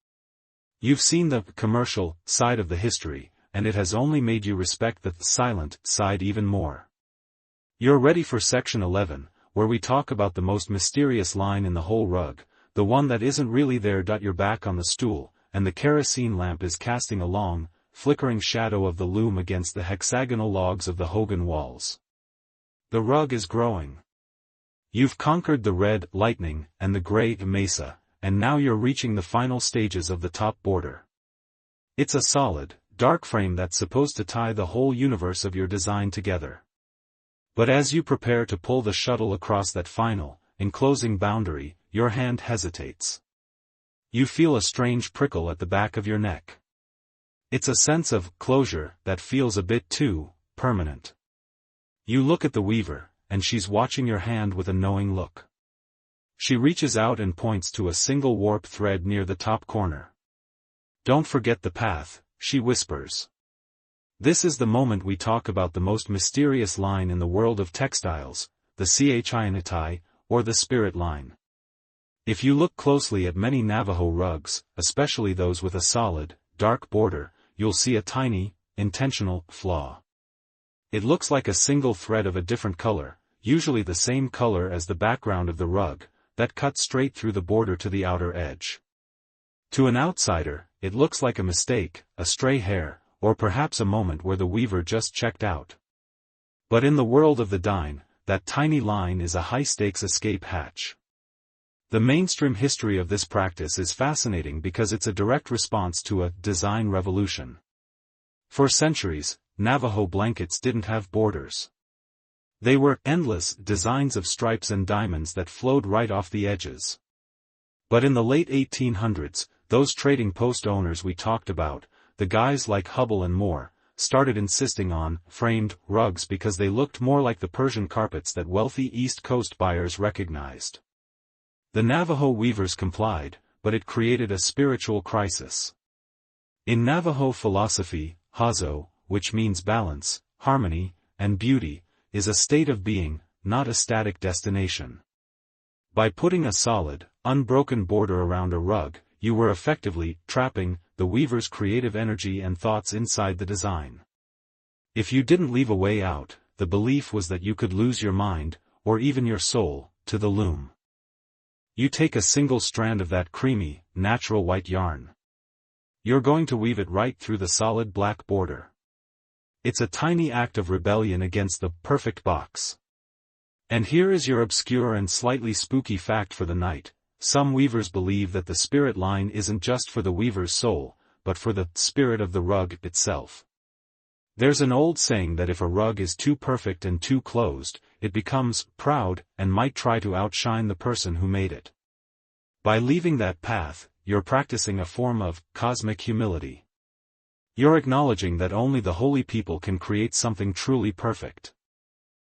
You've seen the commercial side of the history, and it has only made you respect the silent side even more. You're ready for section 11, where we talk about the most mysterious line in the whole rug, the one that isn't really there. You're back on the stool, and the kerosene lamp is casting a long, flickering shadow of the loom against the hexagonal logs of the Hogan walls. The rug is growing. You've conquered the red lightning and the gray mesa, and now you're reaching the final stages of the top border. It's a solid, dark frame that's supposed to tie the whole universe of your design together. But as you prepare to pull the shuttle across that final, enclosing boundary, your hand hesitates. You feel a strange prickle at the back of your neck. It's a sense of closure that feels a bit too permanent. You look at the weaver, and she's watching your hand with a knowing look. She reaches out and points to a single warp thread near the top corner. "Don't forget the path," she whispers. This is the moment we talk about the most mysterious line in the world of textiles, the Chianatai, or the spirit line. If you look closely at many Navajo rugs, especially those with a solid, dark border, you'll see a tiny, intentional flaw. It looks like a single thread of a different color, usually the same color as the background of the rug, that cuts straight through the border to the outer edge. To an outsider, it looks like a mistake, a stray hair, or perhaps a moment where the weaver just checked out. But in the world of the dine, that tiny line is a high-stakes escape hatch. The mainstream history of this practice is fascinating because it's a direct response to a design revolution. For centuries, Navajo blankets didn't have borders. They were endless designs of stripes and diamonds that flowed right off the edges. But in the late 1800s, those trading post owners we talked about, the guys like Hubble and Moore, started insisting on framed rugs because they looked more like the Persian carpets that wealthy East Coast buyers recognized. The Navajo weavers complied, but it created a spiritual crisis. In Navajo philosophy, hazo, which means balance, harmony, and beauty, is a state of being, not a static destination. By putting a solid, unbroken border around a rug, you were effectively trapping the weaver's creative energy and thoughts inside the design. If you didn't leave a way out, the belief was that you could lose your mind, or even your soul, to the loom. You take a single strand of that creamy, natural white yarn. You're going to weave it right through the solid black border. It's a tiny act of rebellion against the perfect box. And here is your obscure and slightly spooky fact for the night. Some weavers believe that the spirit line isn't just for the weaver's soul, but for the spirit of the rug itself. There's an old saying that if a rug is too perfect and too closed, it becomes proud and might try to outshine the person who made it. By leaving that path, you're practicing a form of cosmic humility. You're acknowledging that only the holy people can create something truly perfect.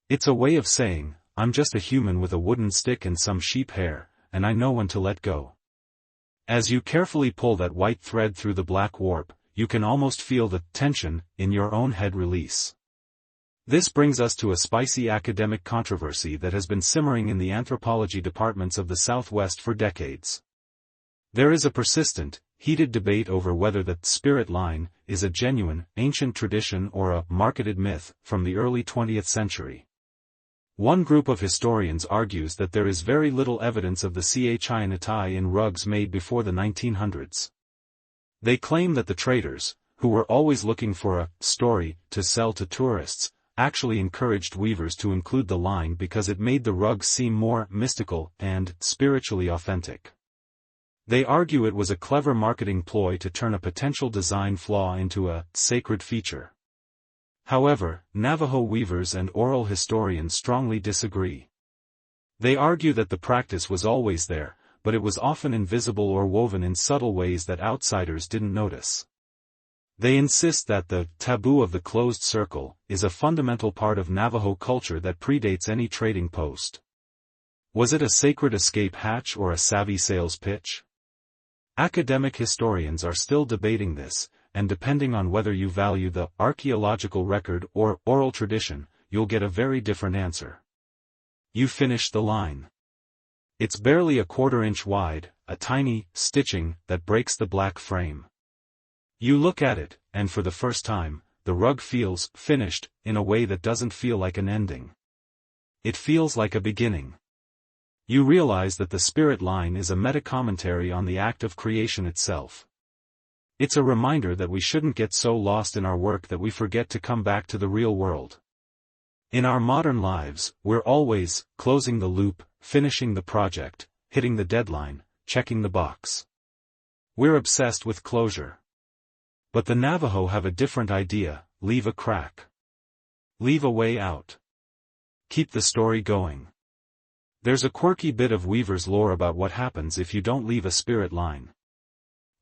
It's a way of saying, I'm just a human with a wooden stick and some sheep hair, and I know when to let go. As you carefully pull that white thread through the black warp, you can almost feel the tension in your own head release. This brings us to a spicy academic controversy that has been simmering in the anthropology departments of the Southwest for decades. There is a persistent, heated debate over whether the spirit line is a genuine, ancient tradition or a marketed myth from the early 20th century. One group of historians argues that there is very little evidence of the Chianatai in rugs made before the 1900s. They claim that the traders, who were always looking for a story to sell to tourists, actually encouraged weavers to include the line because it made the rugs seem more mystical and spiritually authentic. They argue it was a clever marketing ploy to turn a potential design flaw into a sacred feature. However, Navajo weavers and oral historians strongly disagree. They argue that the practice was always there, but it was often invisible or woven in subtle ways that outsiders didn't notice. They insist that the taboo of the closed circle is a fundamental part of Navajo culture that predates any trading post. Was it a sacred escape hatch or a savvy sales pitch? Academic historians are still debating this, and depending on whether you value the archaeological record or oral tradition, you'll get a very different answer. You finish the line. It's barely a quarter-inch wide, a tiny stitching that breaks the black frame. You look at it, and for the first time, the rug feels finished in a way that doesn't feel like an ending. It feels like a beginning. You realize that the spirit line is a meta-commentary on the act of creation itself. It's a reminder that we shouldn't get so lost in our work that we forget to come back to the real world. In our modern lives, we're always closing the loop, finishing the project, hitting the deadline, checking the box. We're obsessed with closure. But the Navajo have a different idea: leave a crack. Leave a way out. Keep the story going. There's a quirky bit of weaver's lore about what happens if you don't leave a spirit line.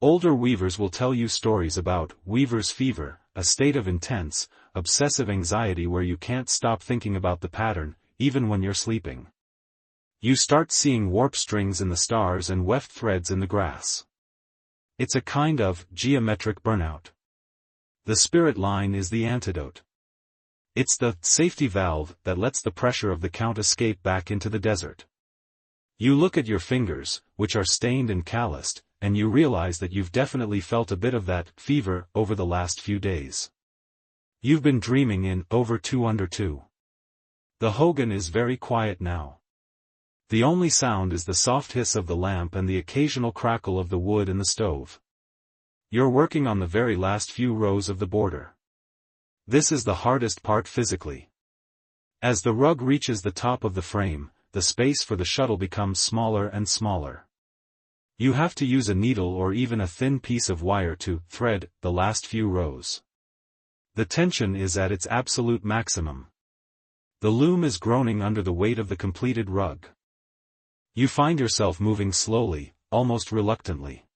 Older weavers will tell you stories about weaver's fever, a state of intense, obsessive anxiety where you can't stop thinking about the pattern, even when you're sleeping. You start seeing warp strings in the stars and weft threads in the grass. It's a kind of geometric burnout. The spirit line is the antidote. It's the safety valve that lets the pressure of the count escape back into the desert. You look at your fingers, which are stained and calloused, and you realize that you've definitely felt a bit of that fever over the last few days. You've been dreaming in over 2 under 2. The hogan is very quiet now. The only sound is the soft hiss of the lamp and the occasional crackle of the wood in the stove. You're working on the very last few rows of the border. This is the hardest part physically. As the rug reaches the top of the frame, the space for the shuttle becomes smaller and smaller. You have to use a needle or even a thin piece of wire to thread the last few rows. The tension is at its absolute maximum. The loom is groaning under the weight of the completed rug. You find yourself moving slowly, almost reluctantly.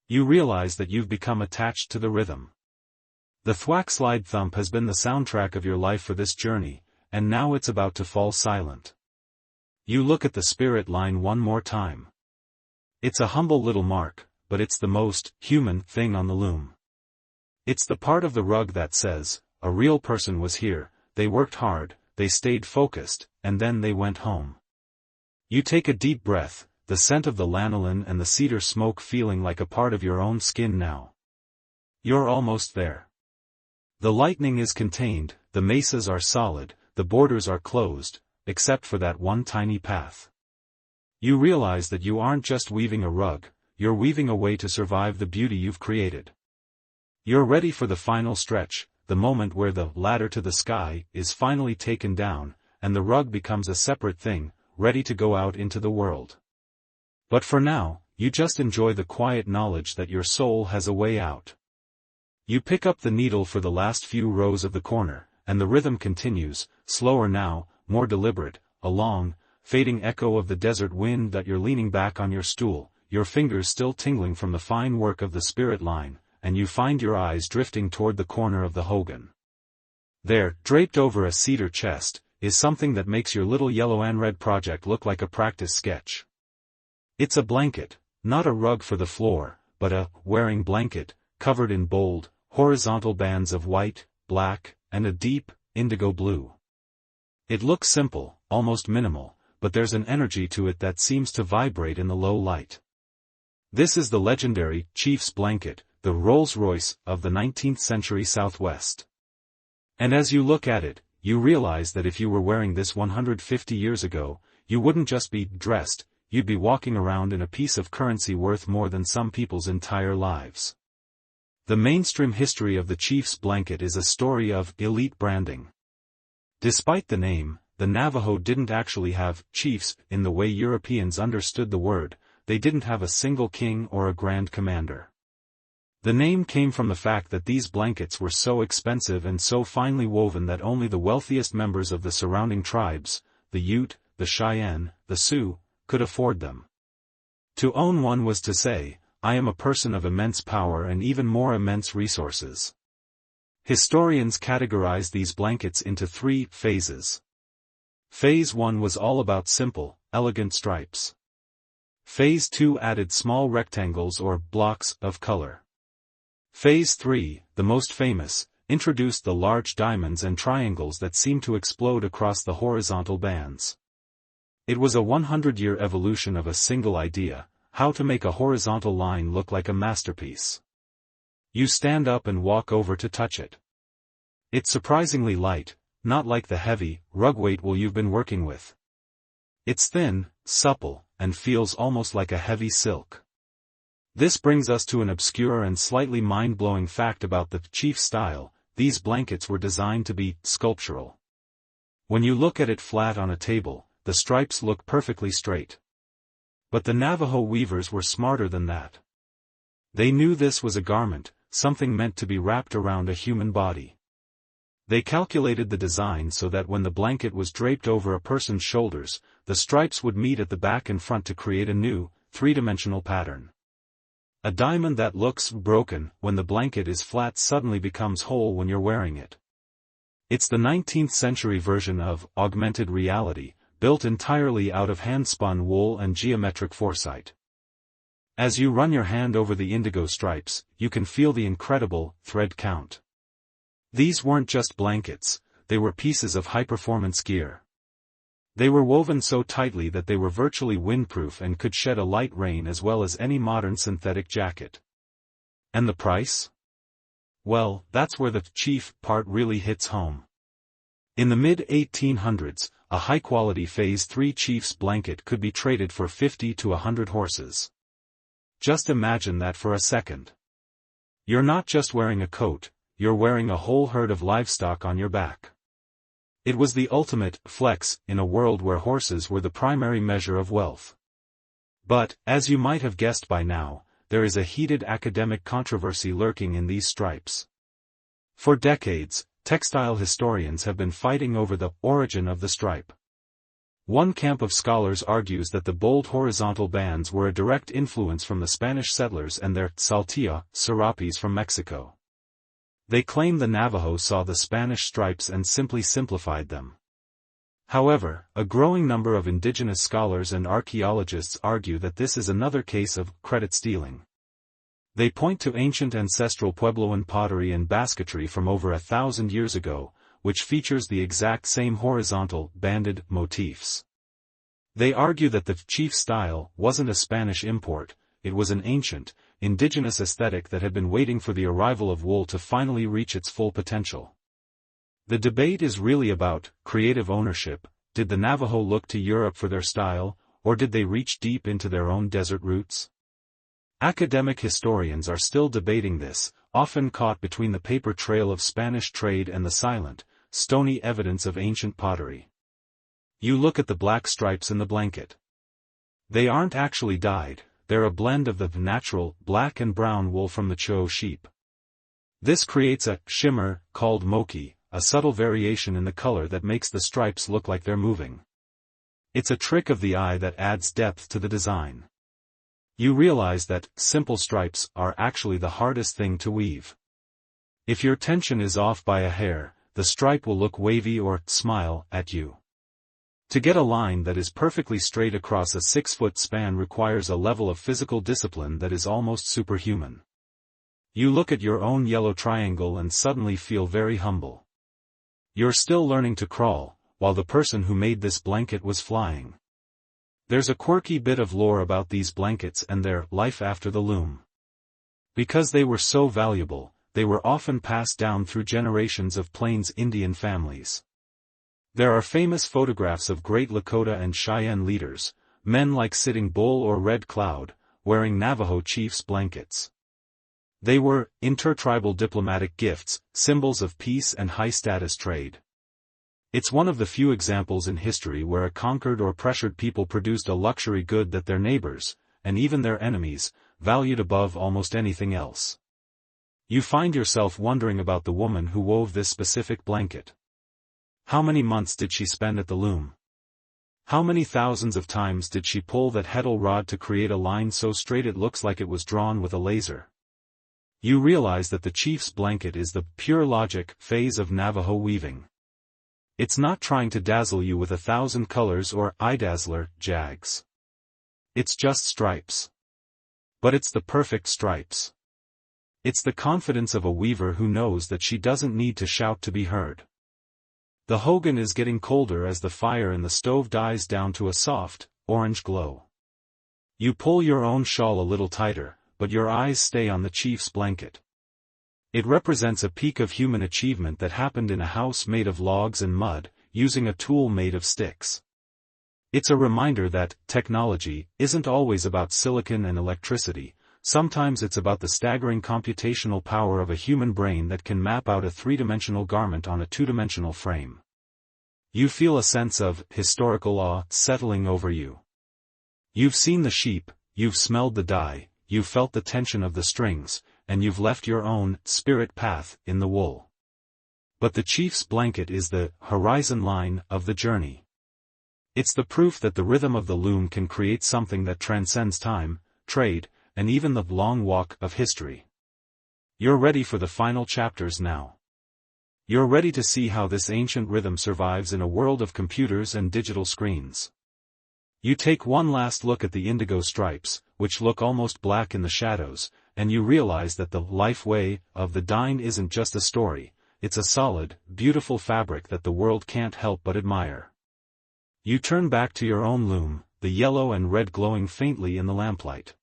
You realize that you've become attached to the rhythm. The thwack slide thump has been the soundtrack of your life for this journey, and now it's about to fall silent. You look at the spirit line one more time. It's a humble little mark, but it's the most human thing on the loom. It's the part of the rug that says, a real person was here, they worked hard, they stayed focused, and then they went home. You take a deep breath, the scent of the lanolin and the cedar smoke feeling like a part of your own skin now. You're almost there. The lightning is contained, the mesas are solid, the borders are closed, except for that one tiny path. You realize that you aren't just weaving a rug, you're weaving a way to survive the beauty you've created. You're ready for the final stretch, the moment where the ladder to the sky is finally taken down, and the rug becomes a separate thing, ready to go out into the world. But for now, you just enjoy the quiet knowledge that your soul has a way out. You pick up the needle for the last few rows of the corner, and the rhythm continues, slower now, more deliberate, a long, fading echo of the desert wind that you're leaning back on your stool, your fingers still tingling from the fine work of the spirit line, and you find your eyes drifting toward the corner of the hogan. There, draped over a cedar chest, is something that makes your little yellow and red project look like a practice sketch. It's a blanket, not a rug for the floor, but a wearing blanket, covered in bold, horizontal bands of white, black, and a deep, indigo blue. It looks simple, almost minimal, but there's an energy to it that seems to vibrate in the low light. This is the legendary Chief's blanket, the Rolls-Royce of the 19th century Southwest. And as you look at it, you realize that if you were wearing this 150 years ago, you wouldn't just be dressed, you'd be walking around in a piece of currency worth more than some people's entire lives. The mainstream history of the Chief's blanket is a story of elite branding. Despite the name, the Navajo didn't actually have chiefs in the way Europeans understood the word, they didn't have a single king or a grand commander. The name came from the fact that these blankets were so expensive and so finely woven that only the wealthiest members of the surrounding tribes, the Ute, the Cheyenne, the Sioux, could afford them. To own one was to say, I am a person of immense power and even more immense resources. Historians categorize these blankets into 3 phases. Phase 1 was all about simple, elegant stripes. Phase 2 added small rectangles or blocks of color. Phase 3, the most famous, introduced the large diamonds and triangles that seemed to explode across the horizontal bands. It was a 100-year evolution of a single idea, how to make a horizontal line look like a masterpiece. You stand up and walk over to touch it. It's surprisingly light, not like the heavy, rug weight wool you've been working with. It's thin, supple, and feels almost like a heavy silk. This brings us to an obscure and slightly mind-blowing fact about the Chief style: these blankets were designed to be sculptural. When you look at it flat on a table, the stripes look perfectly straight. But the Navajo weavers were smarter than that. They knew this was a garment, something meant to be wrapped around a human body. They calculated the design so that when the blanket was draped over a person's shoulders, the stripes would meet at the back and front to create a new, three-dimensional pattern. A diamond that looks broken when the blanket is flat suddenly becomes whole when you're wearing it. It's the 19th century version of augmented reality, built entirely out of hand-spun wool and geometric foresight. As you run your hand over the indigo stripes, you can feel the incredible thread count. These weren't just blankets, they were pieces of high-performance gear. They were woven so tightly that they were virtually windproof and could shed a light rain as well as any modern synthetic jacket. And the price? Well, that's where the chief part really hits home. In the mid-1800s, a high-quality Phase 3 Chief's blanket could be traded for 50 to 100 horses. Just imagine that for a second. You're not just wearing a coat, you're wearing a whole herd of livestock on your back. It was the ultimate flex in a world where horses were the primary measure of wealth. But, as you might have guessed by now, there is a heated academic controversy lurking in these stripes. For decades, textile historians have been fighting over the origin of the stripe. One camp of scholars argues that the bold horizontal bands were a direct influence from the Spanish settlers and their saltillo, serapes from Mexico. They claim the Navajo saw the Spanish stripes and simply simplified them. However, a growing number of indigenous scholars and archaeologists argue that this is another case of credit stealing. They point to ancient ancestral Puebloan pottery and basketry from over 1,000 years ago, which features the exact same horizontal, banded motifs. They argue that the chief style wasn't a Spanish import, it was an ancient, indigenous aesthetic that had been waiting for the arrival of wool to finally reach its full potential. The debate is really about creative ownership. Did the Navajo look to Europe for their style, or did they reach deep into their own desert roots? Academic historians are still debating this, often caught between the paper trail of Spanish trade and the silent, stony evidence of ancient pottery. You look at the black stripes in the blanket. They aren't actually dyed, they're a blend of the natural, black and brown wool from the Cho sheep. This creates a shimmer, called mochi, a subtle variation in the color that makes the stripes look like they're moving. It's a trick of the eye that adds depth to the design. You realize that simple stripes are actually the hardest thing to weave. If your tension is off by a hair, the stripe will look wavy or smile at you. To get a line that is perfectly straight across a 6-foot span requires a level of physical discipline that is almost superhuman. You look at your own yellow triangle and suddenly feel very humble. You're still learning to crawl, while the person who made this blanket was flying. There's a quirky bit of lore about these blankets and their life after the loom. Because they were so valuable, they were often passed down through generations of Plains Indian families. There are famous photographs of great Lakota and Cheyenne leaders, men like Sitting Bull or Red Cloud, wearing Navajo chiefs' blankets. They were intertribal diplomatic gifts, symbols of peace and high-status trade. It's one of the few examples in history where a conquered or pressured people produced a luxury good that their neighbors, and even their enemies, valued above almost anything else. You find yourself wondering about the woman who wove this specific blanket. How many months did she spend at the loom? How many thousands of times did she pull that heddle rod to create a line so straight it looks like it was drawn with a laser? You realize that the chief's blanket is the pure logic phase of Navajo weaving. It's not trying to dazzle you with 1,000 colors or eye-dazzler jags. It's just stripes. But it's the perfect stripes. It's the confidence of a weaver who knows that she doesn't need to shout to be heard. The hogan is getting colder as the fire in the stove dies down to a soft, orange glow. You pull your own shawl a little tighter, but your eyes stay on the chief's blanket. It represents a peak of human achievement that happened in a house made of logs and mud, using a tool made of sticks. It's a reminder that technology isn't always about silicon and electricity. Sometimes it's about the staggering computational power of a human brain that can map out a three-dimensional garment on a two-dimensional frame. You feel a sense of historical awe settling over you. You've seen the sheep, you've smelled the dye, you've felt the tension of the strings, and you've left your own spirit path in the wool. But the chief's blanket is the horizon line of the journey. It's the proof that the rhythm of the loom can create something that transcends time, trade, and even the long walk of history. You're ready for the final chapters now. You're ready to see how this ancient rhythm survives in a world of computers and digital screens. You take one last look at the indigo stripes, which look almost black in the shadows, and you realize that the life way of the Dine isn't just a story, it's a solid, beautiful fabric that the world can't help but admire. You turn back to your own loom, the yellow and red glowing faintly in the lamplight.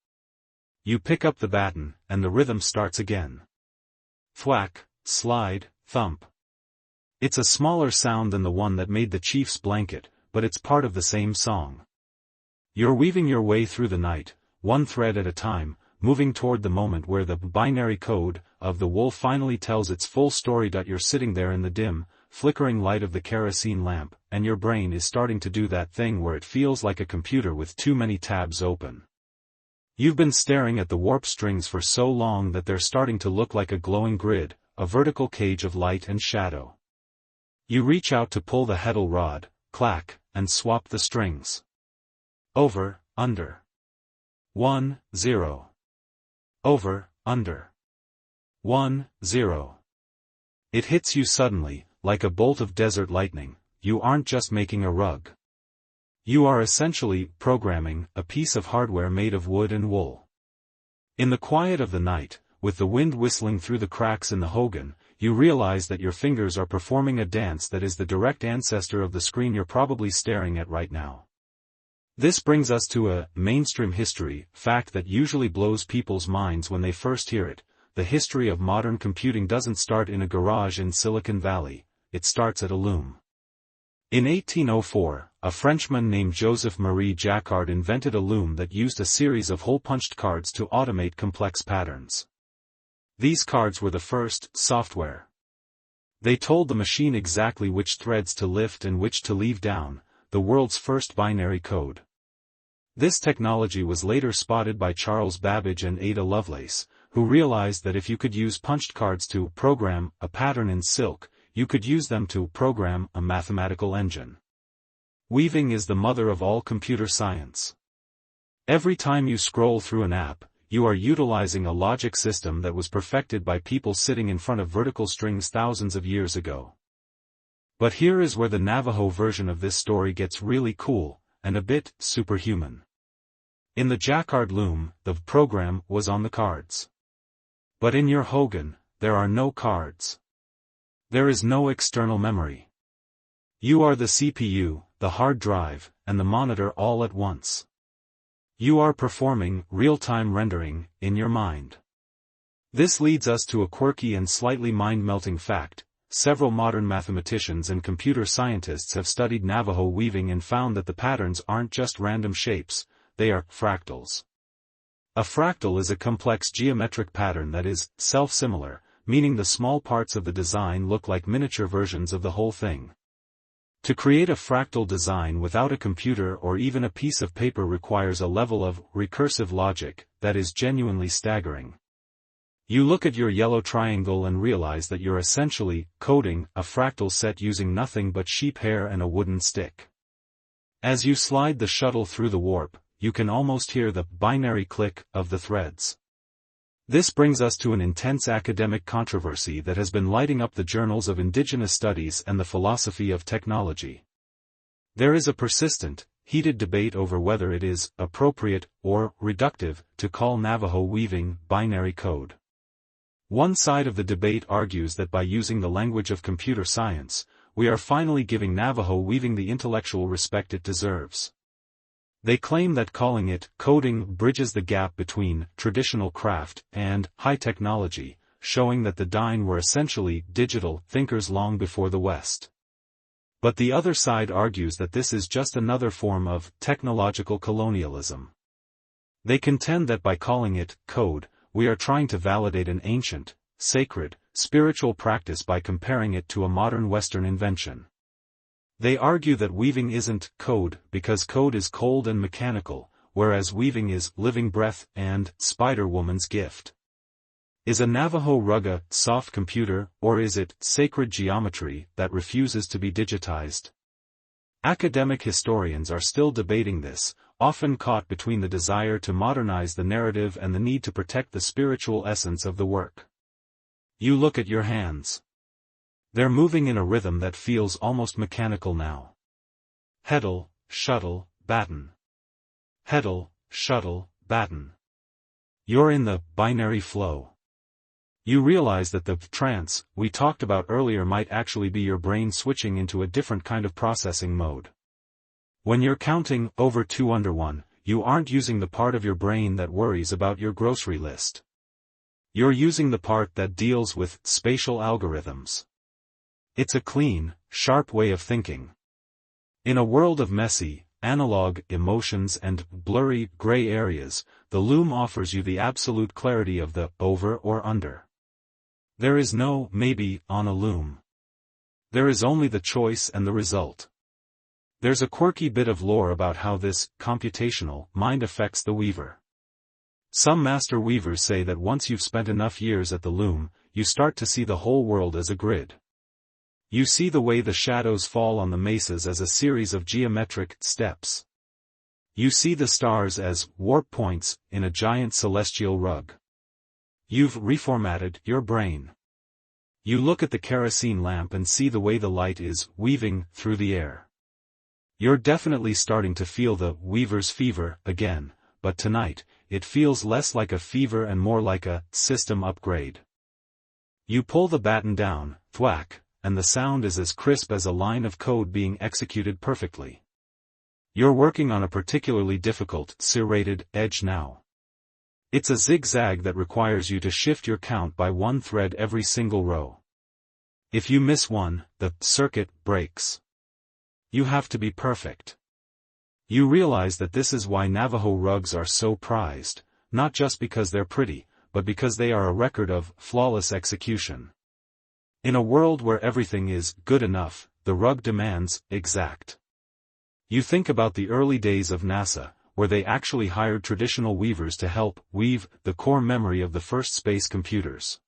You pick up the baton, and the rhythm starts again. Thwack, slide, thump. It's a smaller sound than the one that made the chief's blanket, but it's part of the same song. You're weaving your way through the night, one thread at a time, moving toward the moment where the binary code of the wool finally tells its full story. You're sitting there in the dim, flickering light of the kerosene lamp, and your brain is starting to do that thing where it feels like a computer with too many tabs open. You've been staring at the warp strings for so long that they're starting to look like a glowing grid, a vertical cage of light and shadow. You reach out to pull the heddle rod, clack, and swap the strings. Over, under. 1, 0. Over, under. 1, 0. It hits you suddenly, like a bolt of desert lightning. You aren't just making a rug. You are essentially programming a piece of hardware made of wood and wool. In the quiet of the night, with the wind whistling through the cracks in the hogan, you realize that your fingers are performing a dance that is the direct ancestor of the screen you're probably staring at right now. This brings us to a mainstream history fact that usually blows people's minds when they first hear it. The history of modern computing doesn't start in a garage in Silicon Valley, it starts at a loom. In 1804, a Frenchman named Joseph-Marie Jacquard invented a loom that used a series of hole-punched cards to automate complex patterns. These cards were the first software. They told the machine exactly which threads to lift and which to leave down, the world's first binary code. This technology was later spotted by Charles Babbage and Ada Lovelace, who realized that if you could use punched cards to program a pattern in silk, you could use them to program a mathematical engine. Weaving is the mother of all computer science. Every time you scroll through an app, you are utilizing a logic system that was perfected by people sitting in front of vertical strings thousands of years ago. But here is where the Navajo version of this story gets really cool, and a bit superhuman. In the Jacquard loom, the program was on the cards. But in your hogan, there are no cards. There is no external memory. You are the CPU, the hard drive, and the monitor all at once. You are performing real-time rendering in your mind. This leads us to a quirky and slightly mind-melting fact. Several modern mathematicians and computer scientists have studied Navajo weaving and found that the patterns aren't just random shapes, they are fractals. A fractal is a complex geometric pattern that is self-similar, meaning the small parts of the design look like miniature versions of the whole thing. To create a fractal design without a computer or even a piece of paper requires a level of recursive logic that is genuinely staggering. You look at your yellow triangle and realize that you're essentially coding a fractal set using nothing but sheep hair and a wooden stick. As you slide the shuttle through the warp, you can almost hear the binary click of the threads. This brings us to an intense academic controversy that has been lighting up the journals of indigenous studies and the philosophy of technology. There is a persistent, heated debate over whether it is appropriate or reductive to call Navajo weaving binary code. One side of the debate argues that by using the language of computer science, we are finally giving Navajo weaving the intellectual respect it deserves. They claim that calling it coding bridges the gap between traditional craft and high technology, showing that the Dine were essentially digital thinkers long before the West. But the other side argues that this is just another form of technological colonialism. They contend that by calling it code, we are trying to validate an ancient, sacred, spiritual practice by comparing it to a modern Western invention. They argue that weaving isn't code because code is cold and mechanical, whereas weaving is living breath and Spider-Woman's gift. Is a Navajo rug a soft computer, or is it sacred geometry that refuses to be digitized? Academic historians are still debating this, often caught between the desire to modernize the narrative and the need to protect the spiritual essence of the work. You look at your hands. They're moving in a rhythm that feels almost mechanical now. Heddle, shuttle, batten. Heddle, shuttle, batten. You're in the binary flow. You realize that the trance we talked about earlier might actually be your brain switching into a different kind of processing mode. When you're counting over 2 under 1, you aren't using the part of your brain that worries about your grocery list. You're using the part that deals with spatial algorithms. It's a clean, sharp way of thinking. In a world of messy, analog emotions and blurry, gray areas, the Loom offers you the absolute clarity of the over or under. There is no maybe on a Loom. There is only the choice and the result. There's a quirky bit of lore about how this computational mind affects the weaver. Some master weavers say that once you've spent enough years at the Loom, you start to see the whole world as a grid. You see the way the shadows fall on the mesas as a series of geometric steps. You see the stars as warp points in a giant celestial rug. You've reformatted your brain. You look at the kerosene lamp and see the way the light is weaving through the air. You're definitely starting to feel the weaver's fever again, but tonight, it feels less like a fever and more like a system upgrade. You pull the batten down, thwack, and the sound is as crisp as a line of code being executed perfectly. You're working on a particularly difficult, serrated edge now. It's a zigzag that requires you to shift your count by 1 thread every single row. If you miss one, the circuit breaks. You have to be perfect. You realize that this is why Navajo rugs are so prized, not just because they're pretty, but because they are a record of flawless execution. In a world where everything is good enough, the rug demands exact. You think about the early days of NASA, where they actually hired traditional weavers to help weave the core memory of the first space computers.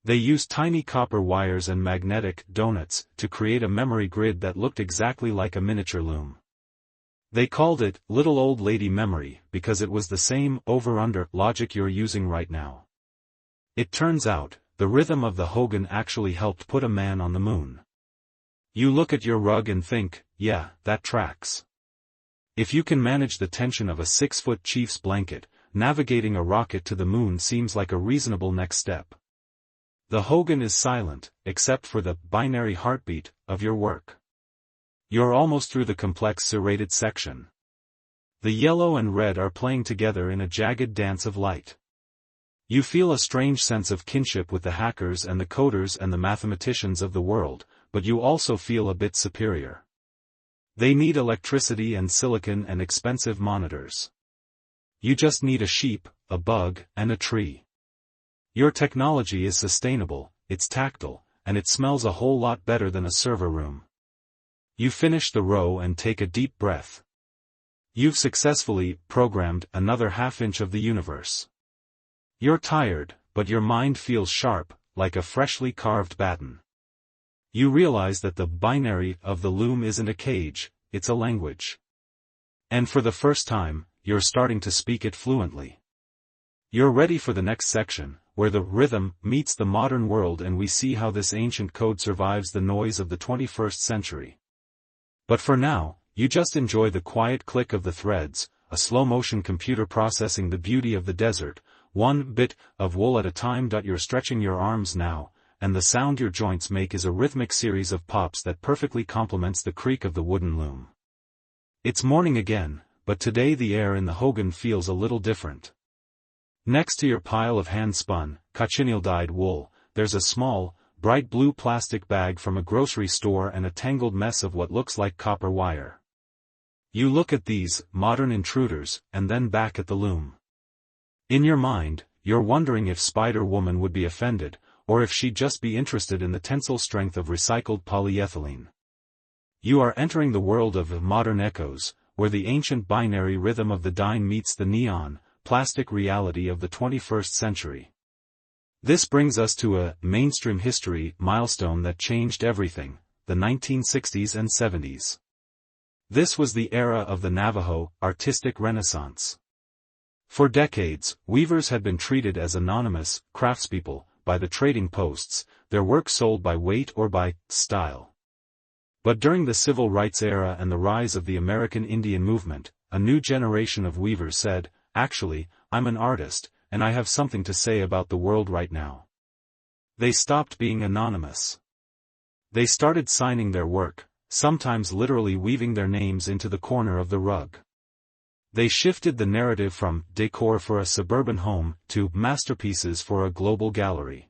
They used tiny copper wires and magnetic donuts to create a memory grid that looked exactly like a miniature loom. They called it Little Old Lady Memory because it was the same over-under logic you're using right now. It turns out, the rhythm of the Hogan actually helped put a man on the moon. You look at your rug and think, yeah, that tracks. If you can manage the tension of a 6-foot chief's blanket, navigating a rocket to the moon seems like a reasonable next step. The Hogan is silent, except for the binary heartbeat of your work. You're almost through the complex serrated section. The yellow and red are playing together in a jagged dance of light. You feel a strange sense of kinship with the hackers and the coders and the mathematicians of the world, but you also feel a bit superior. They need electricity and silicon and expensive monitors. You just need a sheep, a bug, and a tree. Your technology is sustainable, it's tactile, and it smells a whole lot better than a server room. You finish the row and take a deep breath. You've successfully programmed another half-inch of the universe. You're tired, but your mind feels sharp, like a freshly carved batten. You realize that the binary of the Loom isn't a cage, it's a language. And for the first time, you're starting to speak it fluently. You're ready for the next section, where the rhythm meets the modern world and we see how this ancient code survives the noise of the 21st century. But for now, you just enjoy the quiet click of the threads, a slow-motion computer processing the beauty of the desert, one bit of wool at a time. You're stretching your arms now, and the sound your joints make is a rhythmic series of pops that perfectly complements the creak of the wooden loom. It's morning again, but today the air in the Hogan feels a little different. Next to your pile of hand-spun, cochineal-dyed wool, there's a small, bright blue plastic bag from a grocery store and a tangled mess of what looks like copper wire. You look at these modern intruders, and then back at the loom. In your mind, you're wondering if Spider-Woman would be offended, or if she'd just be interested in the tensile strength of recycled polyethylene. You are entering the world of modern echoes, where the ancient binary rhythm of the dine meets the neon, plastic reality of the 21st century. This brings us to a mainstream history milestone that changed everything, the 1960s and 70s. This was the era of the Navajo artistic renaissance. For decades, weavers had been treated as anonymous craftspeople by the trading posts, their work sold by weight or by style. But during the civil rights era and the rise of the American Indian movement, a new generation of weavers said, "Actually, I'm an artist, and I have something to say about the world right now." They stopped being anonymous. They started signing their work, sometimes literally weaving their names into the corner of the rug. They shifted the narrative from decor for a suburban home to masterpieces for a global gallery.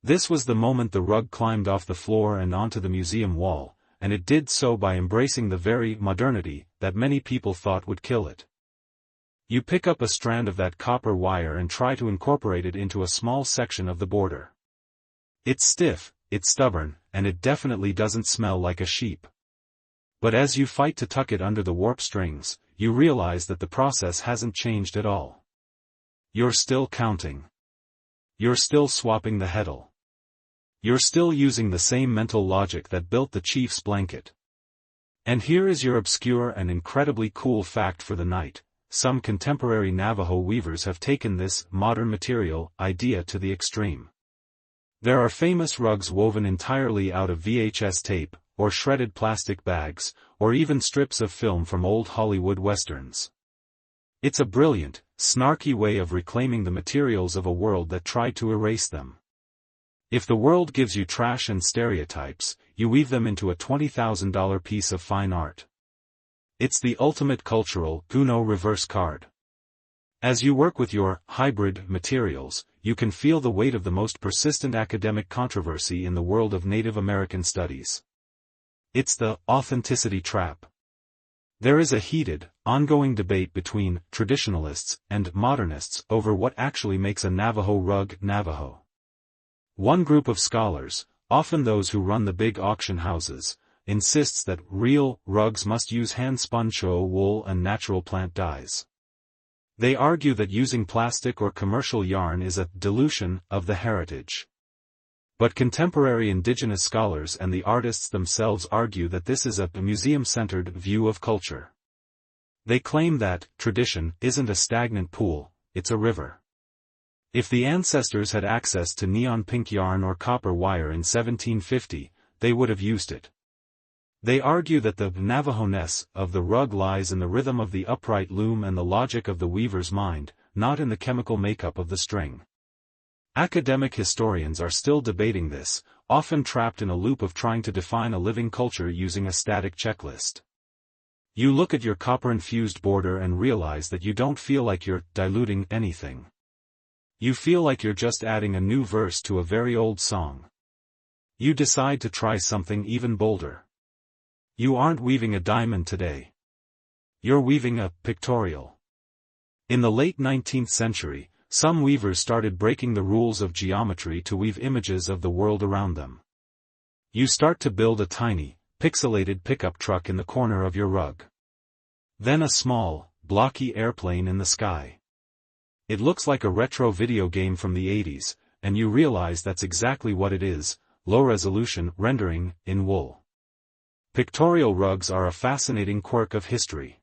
This was the moment the rug climbed off the floor and onto the museum wall, and it did so by embracing the very modernity that many people thought would kill it. You pick up a strand of that copper wire and try to incorporate it into a small section of the border. It's stiff, it's stubborn, and it definitely doesn't smell like a sheep. But as you fight to tuck it under the warp strings, you realize that the process hasn't changed at all. You're still counting. You're still swapping the heddle. You're still using the same mental logic that built the chief's blanket. And here is your obscure and incredibly cool fact for the night: some contemporary Navajo weavers have taken this modern material idea to the extreme. There are famous rugs woven entirely out of VHS tape, or shredded plastic bags, or even strips of film from old Hollywood westerns. It's a brilliant, snarky way of reclaiming the materials of a world that tried to erase them. If the world gives you trash and stereotypes, you weave them into a $20,000 piece of fine art. It's the ultimate cultural Uno reverse card. As you work with your hybrid materials, you can feel the weight of the most persistent academic controversy in the world of Native American studies. It's the authenticity trap. There is a heated, ongoing debate between traditionalists and modernists over what actually makes a Navajo rug Navajo. One group of scholars, often those who run the big auction houses, insists that real rugs must use hand-spun show wool and natural plant dyes. They argue that using plastic or commercial yarn is a dilution of the heritage. But contemporary indigenous scholars and the artists themselves argue that this is a museum-centered view of culture. They claim that tradition isn't a stagnant pool, it's a river. If the ancestors had access to neon pink yarn or copper wire in 1750, they would have used it. They argue that the Navajo-ness of the rug lies in the rhythm of the upright loom and the logic of the weaver's mind, not in the chemical makeup of the string. Academic historians are still debating this, often trapped in a loop of trying to define a living culture using a static checklist. You look at your copper-infused border and realize that you don't feel like you're diluting anything. You feel like you're just adding a new verse to a very old song. You decide to try something even bolder. You aren't weaving a diamond today. You're weaving a pictorial. In the late 19th century, some weavers started breaking the rules of geometry to weave images of the world around them. You start to build a tiny, pixelated pickup truck in the corner of your rug. Then a small, blocky airplane in the sky. It looks like a retro video game from the 80s, and you realize that's exactly what it is: low-resolution rendering in wool. Pictorial rugs are a fascinating quirk of history.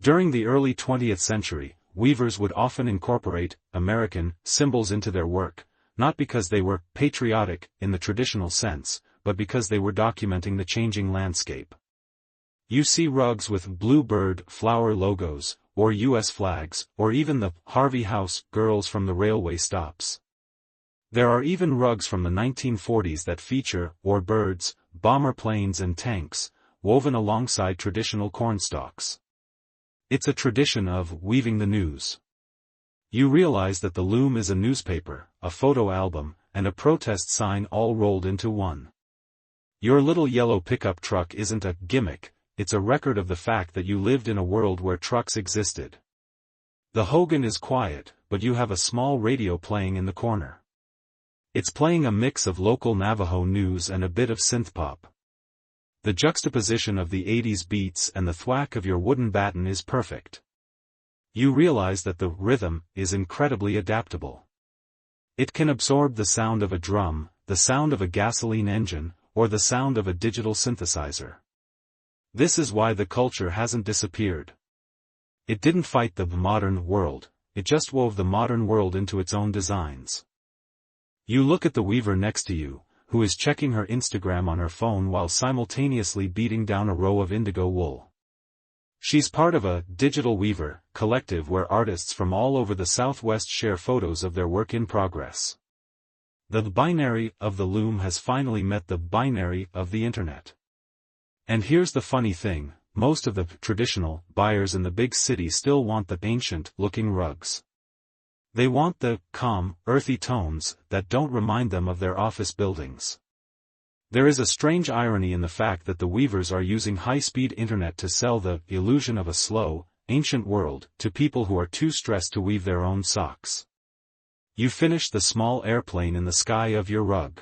During the early 20th century, weavers would often incorporate American symbols into their work, not because they were patriotic in the traditional sense, but because they were documenting the changing landscape. You see rugs with bluebird flower logos, or U.S. flags, or even the Harvey House girls from the railway stops. There are even rugs from the 1940s that feature warbirds, bomber planes and tanks, woven alongside traditional cornstalks. It's a tradition of weaving the news. You realize that the Loom is a newspaper, a photo album, and a protest sign all rolled into one. Your little yellow pickup truck isn't a gimmick, it's a record of the fact that you lived in a world where trucks existed. The Hogan is quiet, but you have a small radio playing in the corner. It's playing a mix of local Navajo news and a bit of synthpop. The juxtaposition of the 80s beats and the thwack of your wooden baton is perfect. You realize that the rhythm is incredibly adaptable. It can absorb the sound of a drum, the sound of a gasoline engine, or the sound of a digital synthesizer. This is why the culture hasn't disappeared. It didn't fight the modern world, it just wove the modern world into its own designs. You look at the weaver next to you, who is checking her Instagram on her phone while simultaneously beating down a row of indigo wool. She's part of a digital weaver collective where artists from all over the Southwest share photos of their work in progress. The binary of the loom has finally met the binary of the internet. And here's the funny thing, most of the traditional buyers in the big city still want the ancient-looking rugs. They want the calm, earthy tones that don't remind them of their office buildings. There is a strange irony in the fact that the weavers are using high-speed internet to sell the illusion of a slow, ancient world to people who are too stressed to weave their own socks. You finish the small airplane in the sky of your rug.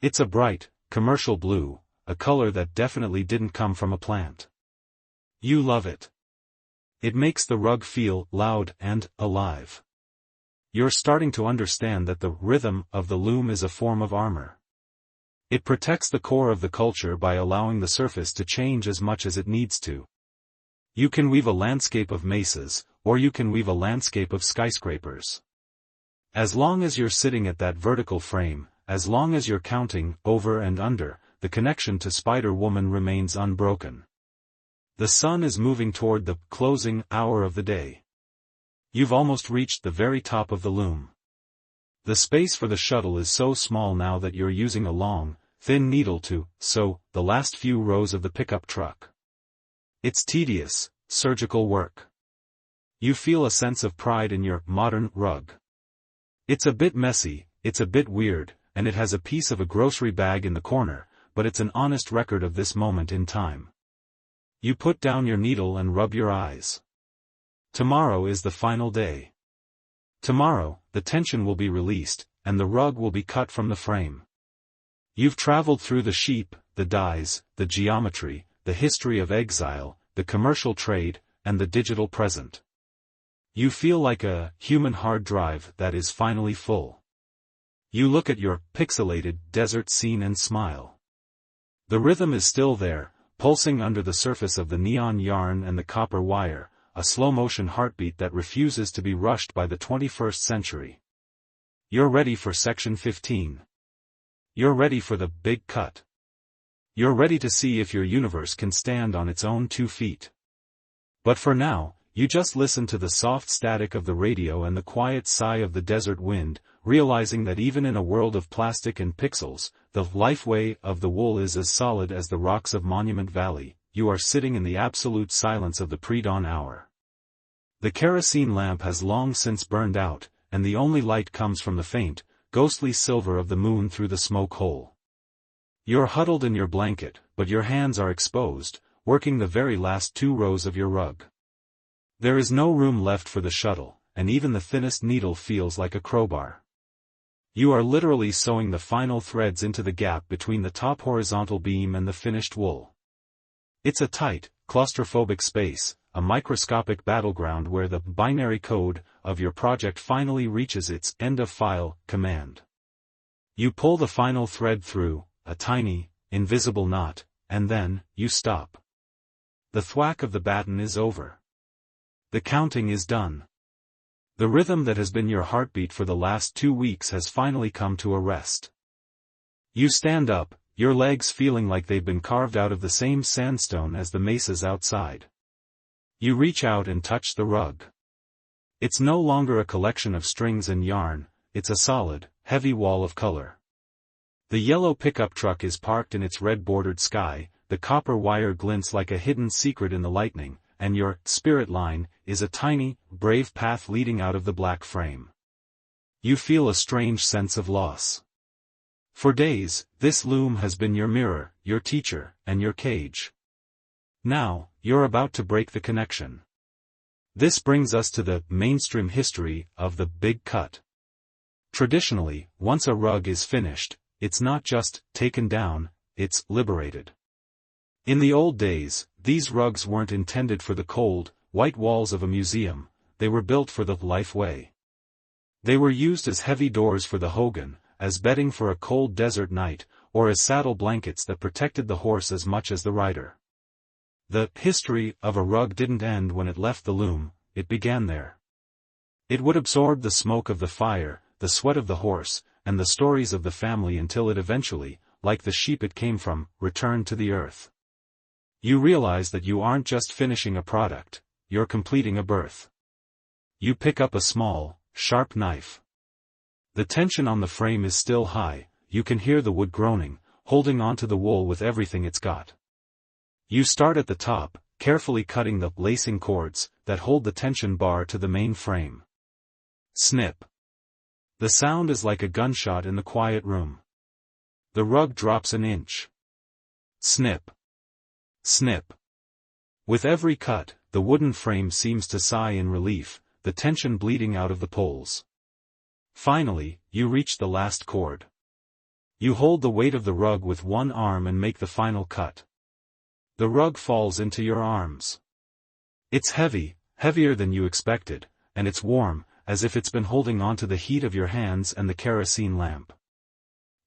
It's a bright, commercial blue, a color that definitely didn't come from a plant. You love it. It makes the rug feel loud and alive. You're starting to understand that the rhythm of the loom is a form of armor. It protects the core of the culture by allowing the surface to change as much as it needs to. You can weave a landscape of mesas, or you can weave a landscape of skyscrapers. As long as you're sitting at that vertical frame, as long as you're counting over and under, the connection to Spider-Woman remains unbroken. The sun is moving toward the closing hour of the day. You've almost reached the very top of the loom. The space for the shuttle is so small now that you're using a long, thin needle to sew the last few rows of the pickup truck. It's tedious, surgical work. You feel a sense of pride in your modern rug. It's a bit messy, it's a bit weird, and it has a piece of a grocery bag in the corner, but it's an honest record of this moment in time. You put down your needle and rub your eyes. Tomorrow is the final day. Tomorrow, the tension will be released, and the rug will be cut from the frame. You've traveled through the sheep, the dyes, the geometry, the history of exile, the commercial trade, and the digital present. You feel like a human hard drive that is finally full. You look at your pixelated desert scene and smile. The rhythm is still there, pulsing under the surface of the neon yarn and the copper wire, a slow-motion heartbeat that refuses to be rushed by the 21st century. You're ready for section 15. You're ready for the big cut. You're ready to see if your universe can stand on its own 2 feet. But for now, you just listen to the soft static of the radio and the quiet sigh of the desert wind, realizing that even in a world of plastic and pixels, the lifeway of the wool is as solid as the rocks of Monument Valley. You are sitting in the absolute silence of the pre-dawn hour. The kerosene lamp has long since burned out, and the only light comes from the faint, ghostly silver of the moon through the smoke hole. You're huddled in your blanket, but your hands are exposed, working the very last 2 rows of your rug. There is no room left for the shuttle, and even the thinnest needle feels like a crowbar. You are literally sewing the final threads into the gap between the top horizontal beam and the finished wool. It's a tight, claustrophobic space, a microscopic battleground where the binary code of your project finally reaches its end-of-file command. You pull the final thread through, a tiny, invisible knot, and then, you stop. The thwack of the baton is over. The counting is done. The rhythm that has been your heartbeat for the last 2 weeks has finally come to a rest. You stand up, your legs feeling like they've been carved out of the same sandstone as the mesas outside. You reach out and touch the rug. It's no longer a collection of strings and yarn, it's a solid, heavy wall of color. The yellow pickup truck is parked in its red-bordered sky, the copper wire glints like a hidden secret in the lightning, and your spirit line is a tiny, brave path leading out of the black frame. You feel a strange sense of loss. For days, this loom has been your mirror, your teacher, and your cage. Now, you're about to break the connection. This brings us to the mainstream history of the big cut. Traditionally, once a rug is finished, it's not just taken down, it's liberated. In the old days, these rugs weren't intended for the cold, white walls of a museum, they were built for the life way. They were used as heavy doors for the hogan, as bedding for a cold desert night, or as saddle blankets that protected the horse as much as the rider. The history of a rug didn't end when it left the loom, it began there. It would absorb the smoke of the fire, the sweat of the horse, and the stories of the family until it eventually, like the sheep it came from, returned to the earth. You realize that you aren't just finishing a product, you're completing a birth. You pick up a small, sharp knife. The tension on the frame is still high, you can hear the wood groaning, holding onto the wool with everything it's got. You start at the top, carefully cutting the lacing cords that hold the tension bar to the main frame. Snip. The sound is like a gunshot in the quiet room. The rug drops an inch. Snip. Snip. With every cut, the wooden frame seems to sigh in relief, the tension bleeding out of the poles. Finally, you reach the last cord. You hold the weight of the rug with one arm and make the final cut. The rug falls into your arms. It's heavy, heavier than you expected, and it's warm, as if it's been holding on to the heat of your hands and the kerosene lamp.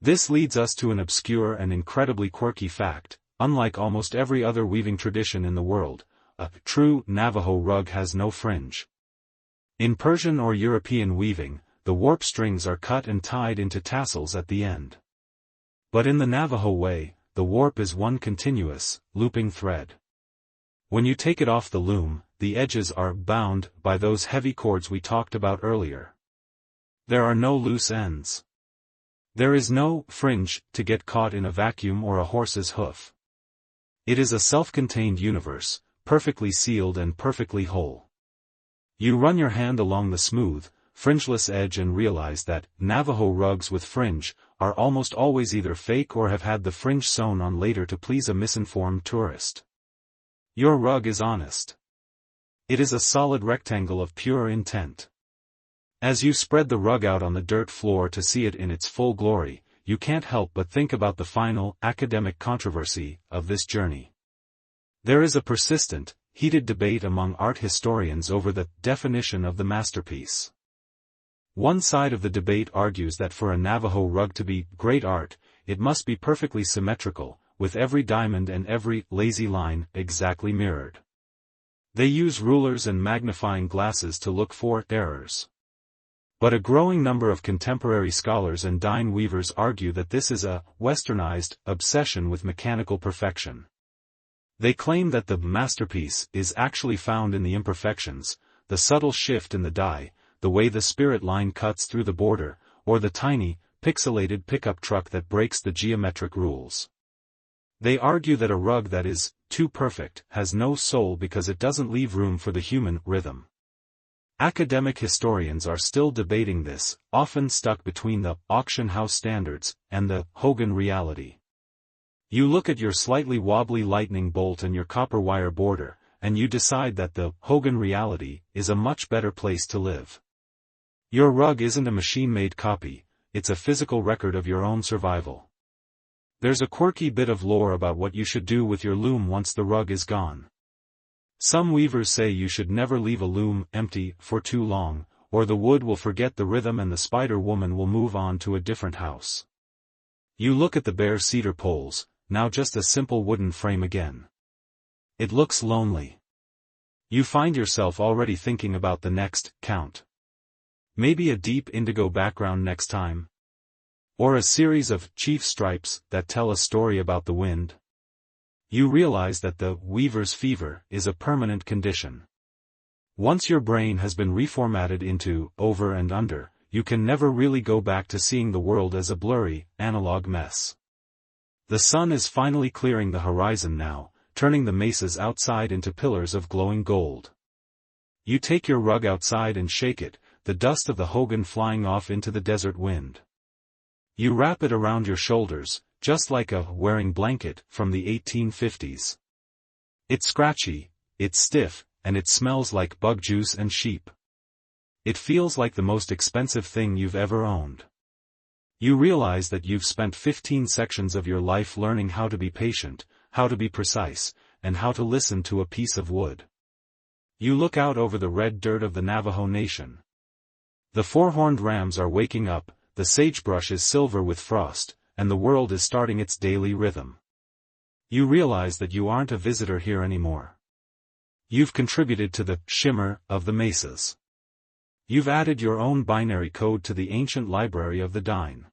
This leads us to an obscure and incredibly quirky fact: unlike almost every other weaving tradition in the world, a true Navajo rug has no fringe. In Persian or European weaving, the warp strings are cut and tied into tassels at the end. But in the Navajo way, the warp is one continuous, looping thread. When you take it off the loom, the edges are bound by those heavy cords we talked about earlier. There are no loose ends. There is no fringe to get caught in a vacuum or a horse's hoof. It is a self-contained universe, perfectly sealed and perfectly whole. You run your hand along the smooth, fringeless edge and realize that Navajo rugs with fringe are almost always either fake or have had the fringe sewn on later to please a misinformed tourist. Your rug is honest. It is a solid rectangle of pure intent. As you spread the rug out on the dirt floor to see it in its full glory, you can't help but think about the final, academic controversy of this journey. There is a persistent, heated debate among art historians over the definition of the masterpiece. One side of the debate argues that for a Navajo rug to be great art, it must be perfectly symmetrical, with every diamond and every lazy line exactly mirrored. They use rulers and magnifying glasses to look for errors. But a growing number of contemporary scholars and dine weavers argue that this is a westernized obsession with mechanical perfection. They claim that the masterpiece is actually found in the imperfections, the subtle shift in the dye, the way the spirit line cuts through the border, or the tiny, pixelated pickup truck that breaks the geometric rules. They argue that a rug that is too perfect has no soul because it doesn't leave room for the human rhythm. Academic historians are still debating this, often stuck between the auction house standards and the Hogan reality. You look at your slightly wobbly lightning bolt and your copper wire border, and you decide that the Hogan reality is a much better place to live. Your rug isn't a machine-made copy, it's a physical record of your own survival. There's a quirky bit of lore about what you should do with your loom once the rug is gone. Some weavers say you should never leave a loom empty for too long, or the wood will forget the rhythm and the spider woman will move on to a different house. You look at the bare cedar poles, now just a simple wooden frame again. It looks lonely. You find yourself already thinking about the next count. Maybe a deep indigo background next time? Or a series of chief stripes that tell a story about the wind? You realize that the weaver's fever is a permanent condition. Once your brain has been reformatted into over and under, you can never really go back to seeing the world as a blurry, analog mess. The sun is finally clearing the horizon now, turning the mesas outside into pillars of glowing gold. You take your rug outside and shake it, the dust of the Hogan flying off into the desert wind. You wrap it around your shoulders, just like a wearing blanket from the 1850s. It's scratchy, it's stiff, and it smells like bug juice and sheep. It feels like the most expensive thing you've ever owned. You realize that you've spent 15 sections of your life learning how to be patient, how to be precise, and how to listen to a piece of wood. You look out over the red dirt of the Navajo Nation. The four-horned rams are waking up, the sagebrush is silver with frost, and the world is starting its daily rhythm. You realize that you aren't a visitor here anymore. You've contributed to the shimmer of the mesas. You've added your own binary code to the ancient library of the Dine.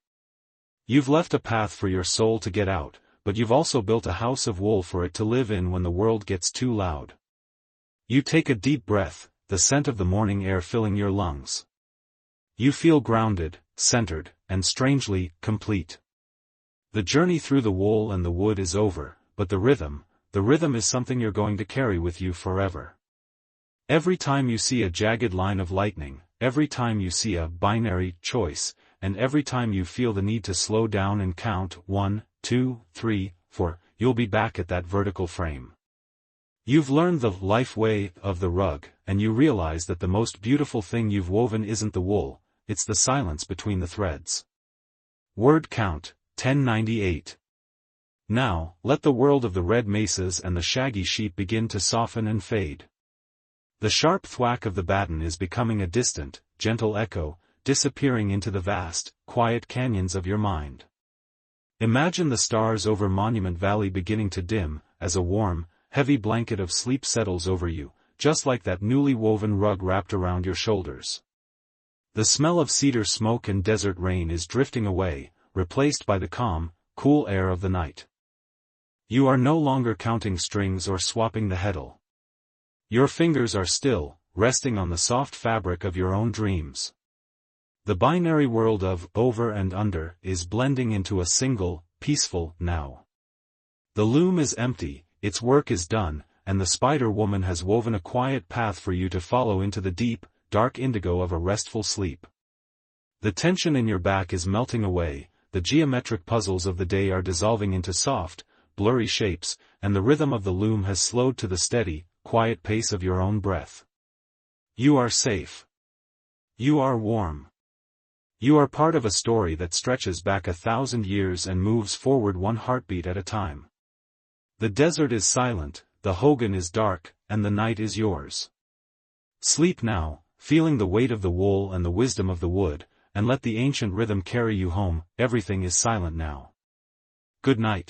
You've left a path for your soul to get out, but you've also built a house of wool for it to live in when the world gets too loud. You take a deep breath, the scent of the morning air filling your lungs. You feel grounded, centered, and strangely complete. The journey through the wool and the wood is over, but the rhythm is something you're going to carry with you forever. Every time you see a jagged line of lightning, every time you see a binary choice, and every time you feel the need to slow down and count 1, 2, 3, 4, you'll be back at that vertical frame. You've learned the life way of the rug, and you realize that the most beautiful thing you've woven isn't the wool, it's the silence between the threads. Word count, 1098. Now, let the world of the red mesas and the shaggy sheep begin to soften and fade. The sharp thwack of the baton is becoming a distant, gentle echo, disappearing into the vast, quiet canyons of your mind. Imagine the stars over Monument Valley beginning to dim, as a warm, heavy blanket of sleep settles over you, just like that newly woven rug wrapped around your shoulders. The smell of cedar smoke and desert rain is drifting away, replaced by the calm, cool air of the night. You are no longer counting strings or swapping the heddle. Your fingers are still, resting on the soft fabric of your own dreams. The binary world of over and under is blending into a single, peaceful now. The loom is empty, its work is done, and the Spider Woman has woven a quiet path for you to follow into the deep, dark indigo of a restful sleep. The tension in your back is melting away, the geometric puzzles of the day are dissolving into soft, blurry shapes, and the rhythm of the loom has slowed to the steady, quiet pace of your own breath. You are safe. You are warm. You are part of a story that stretches back 1,000 years and moves forward one heartbeat at a time. The desert is silent, the hogan is dark, and the night is yours. Sleep now, feeling the weight of the wool and the wisdom of the wood, and let the ancient rhythm carry you home. Everything is silent now. Good night.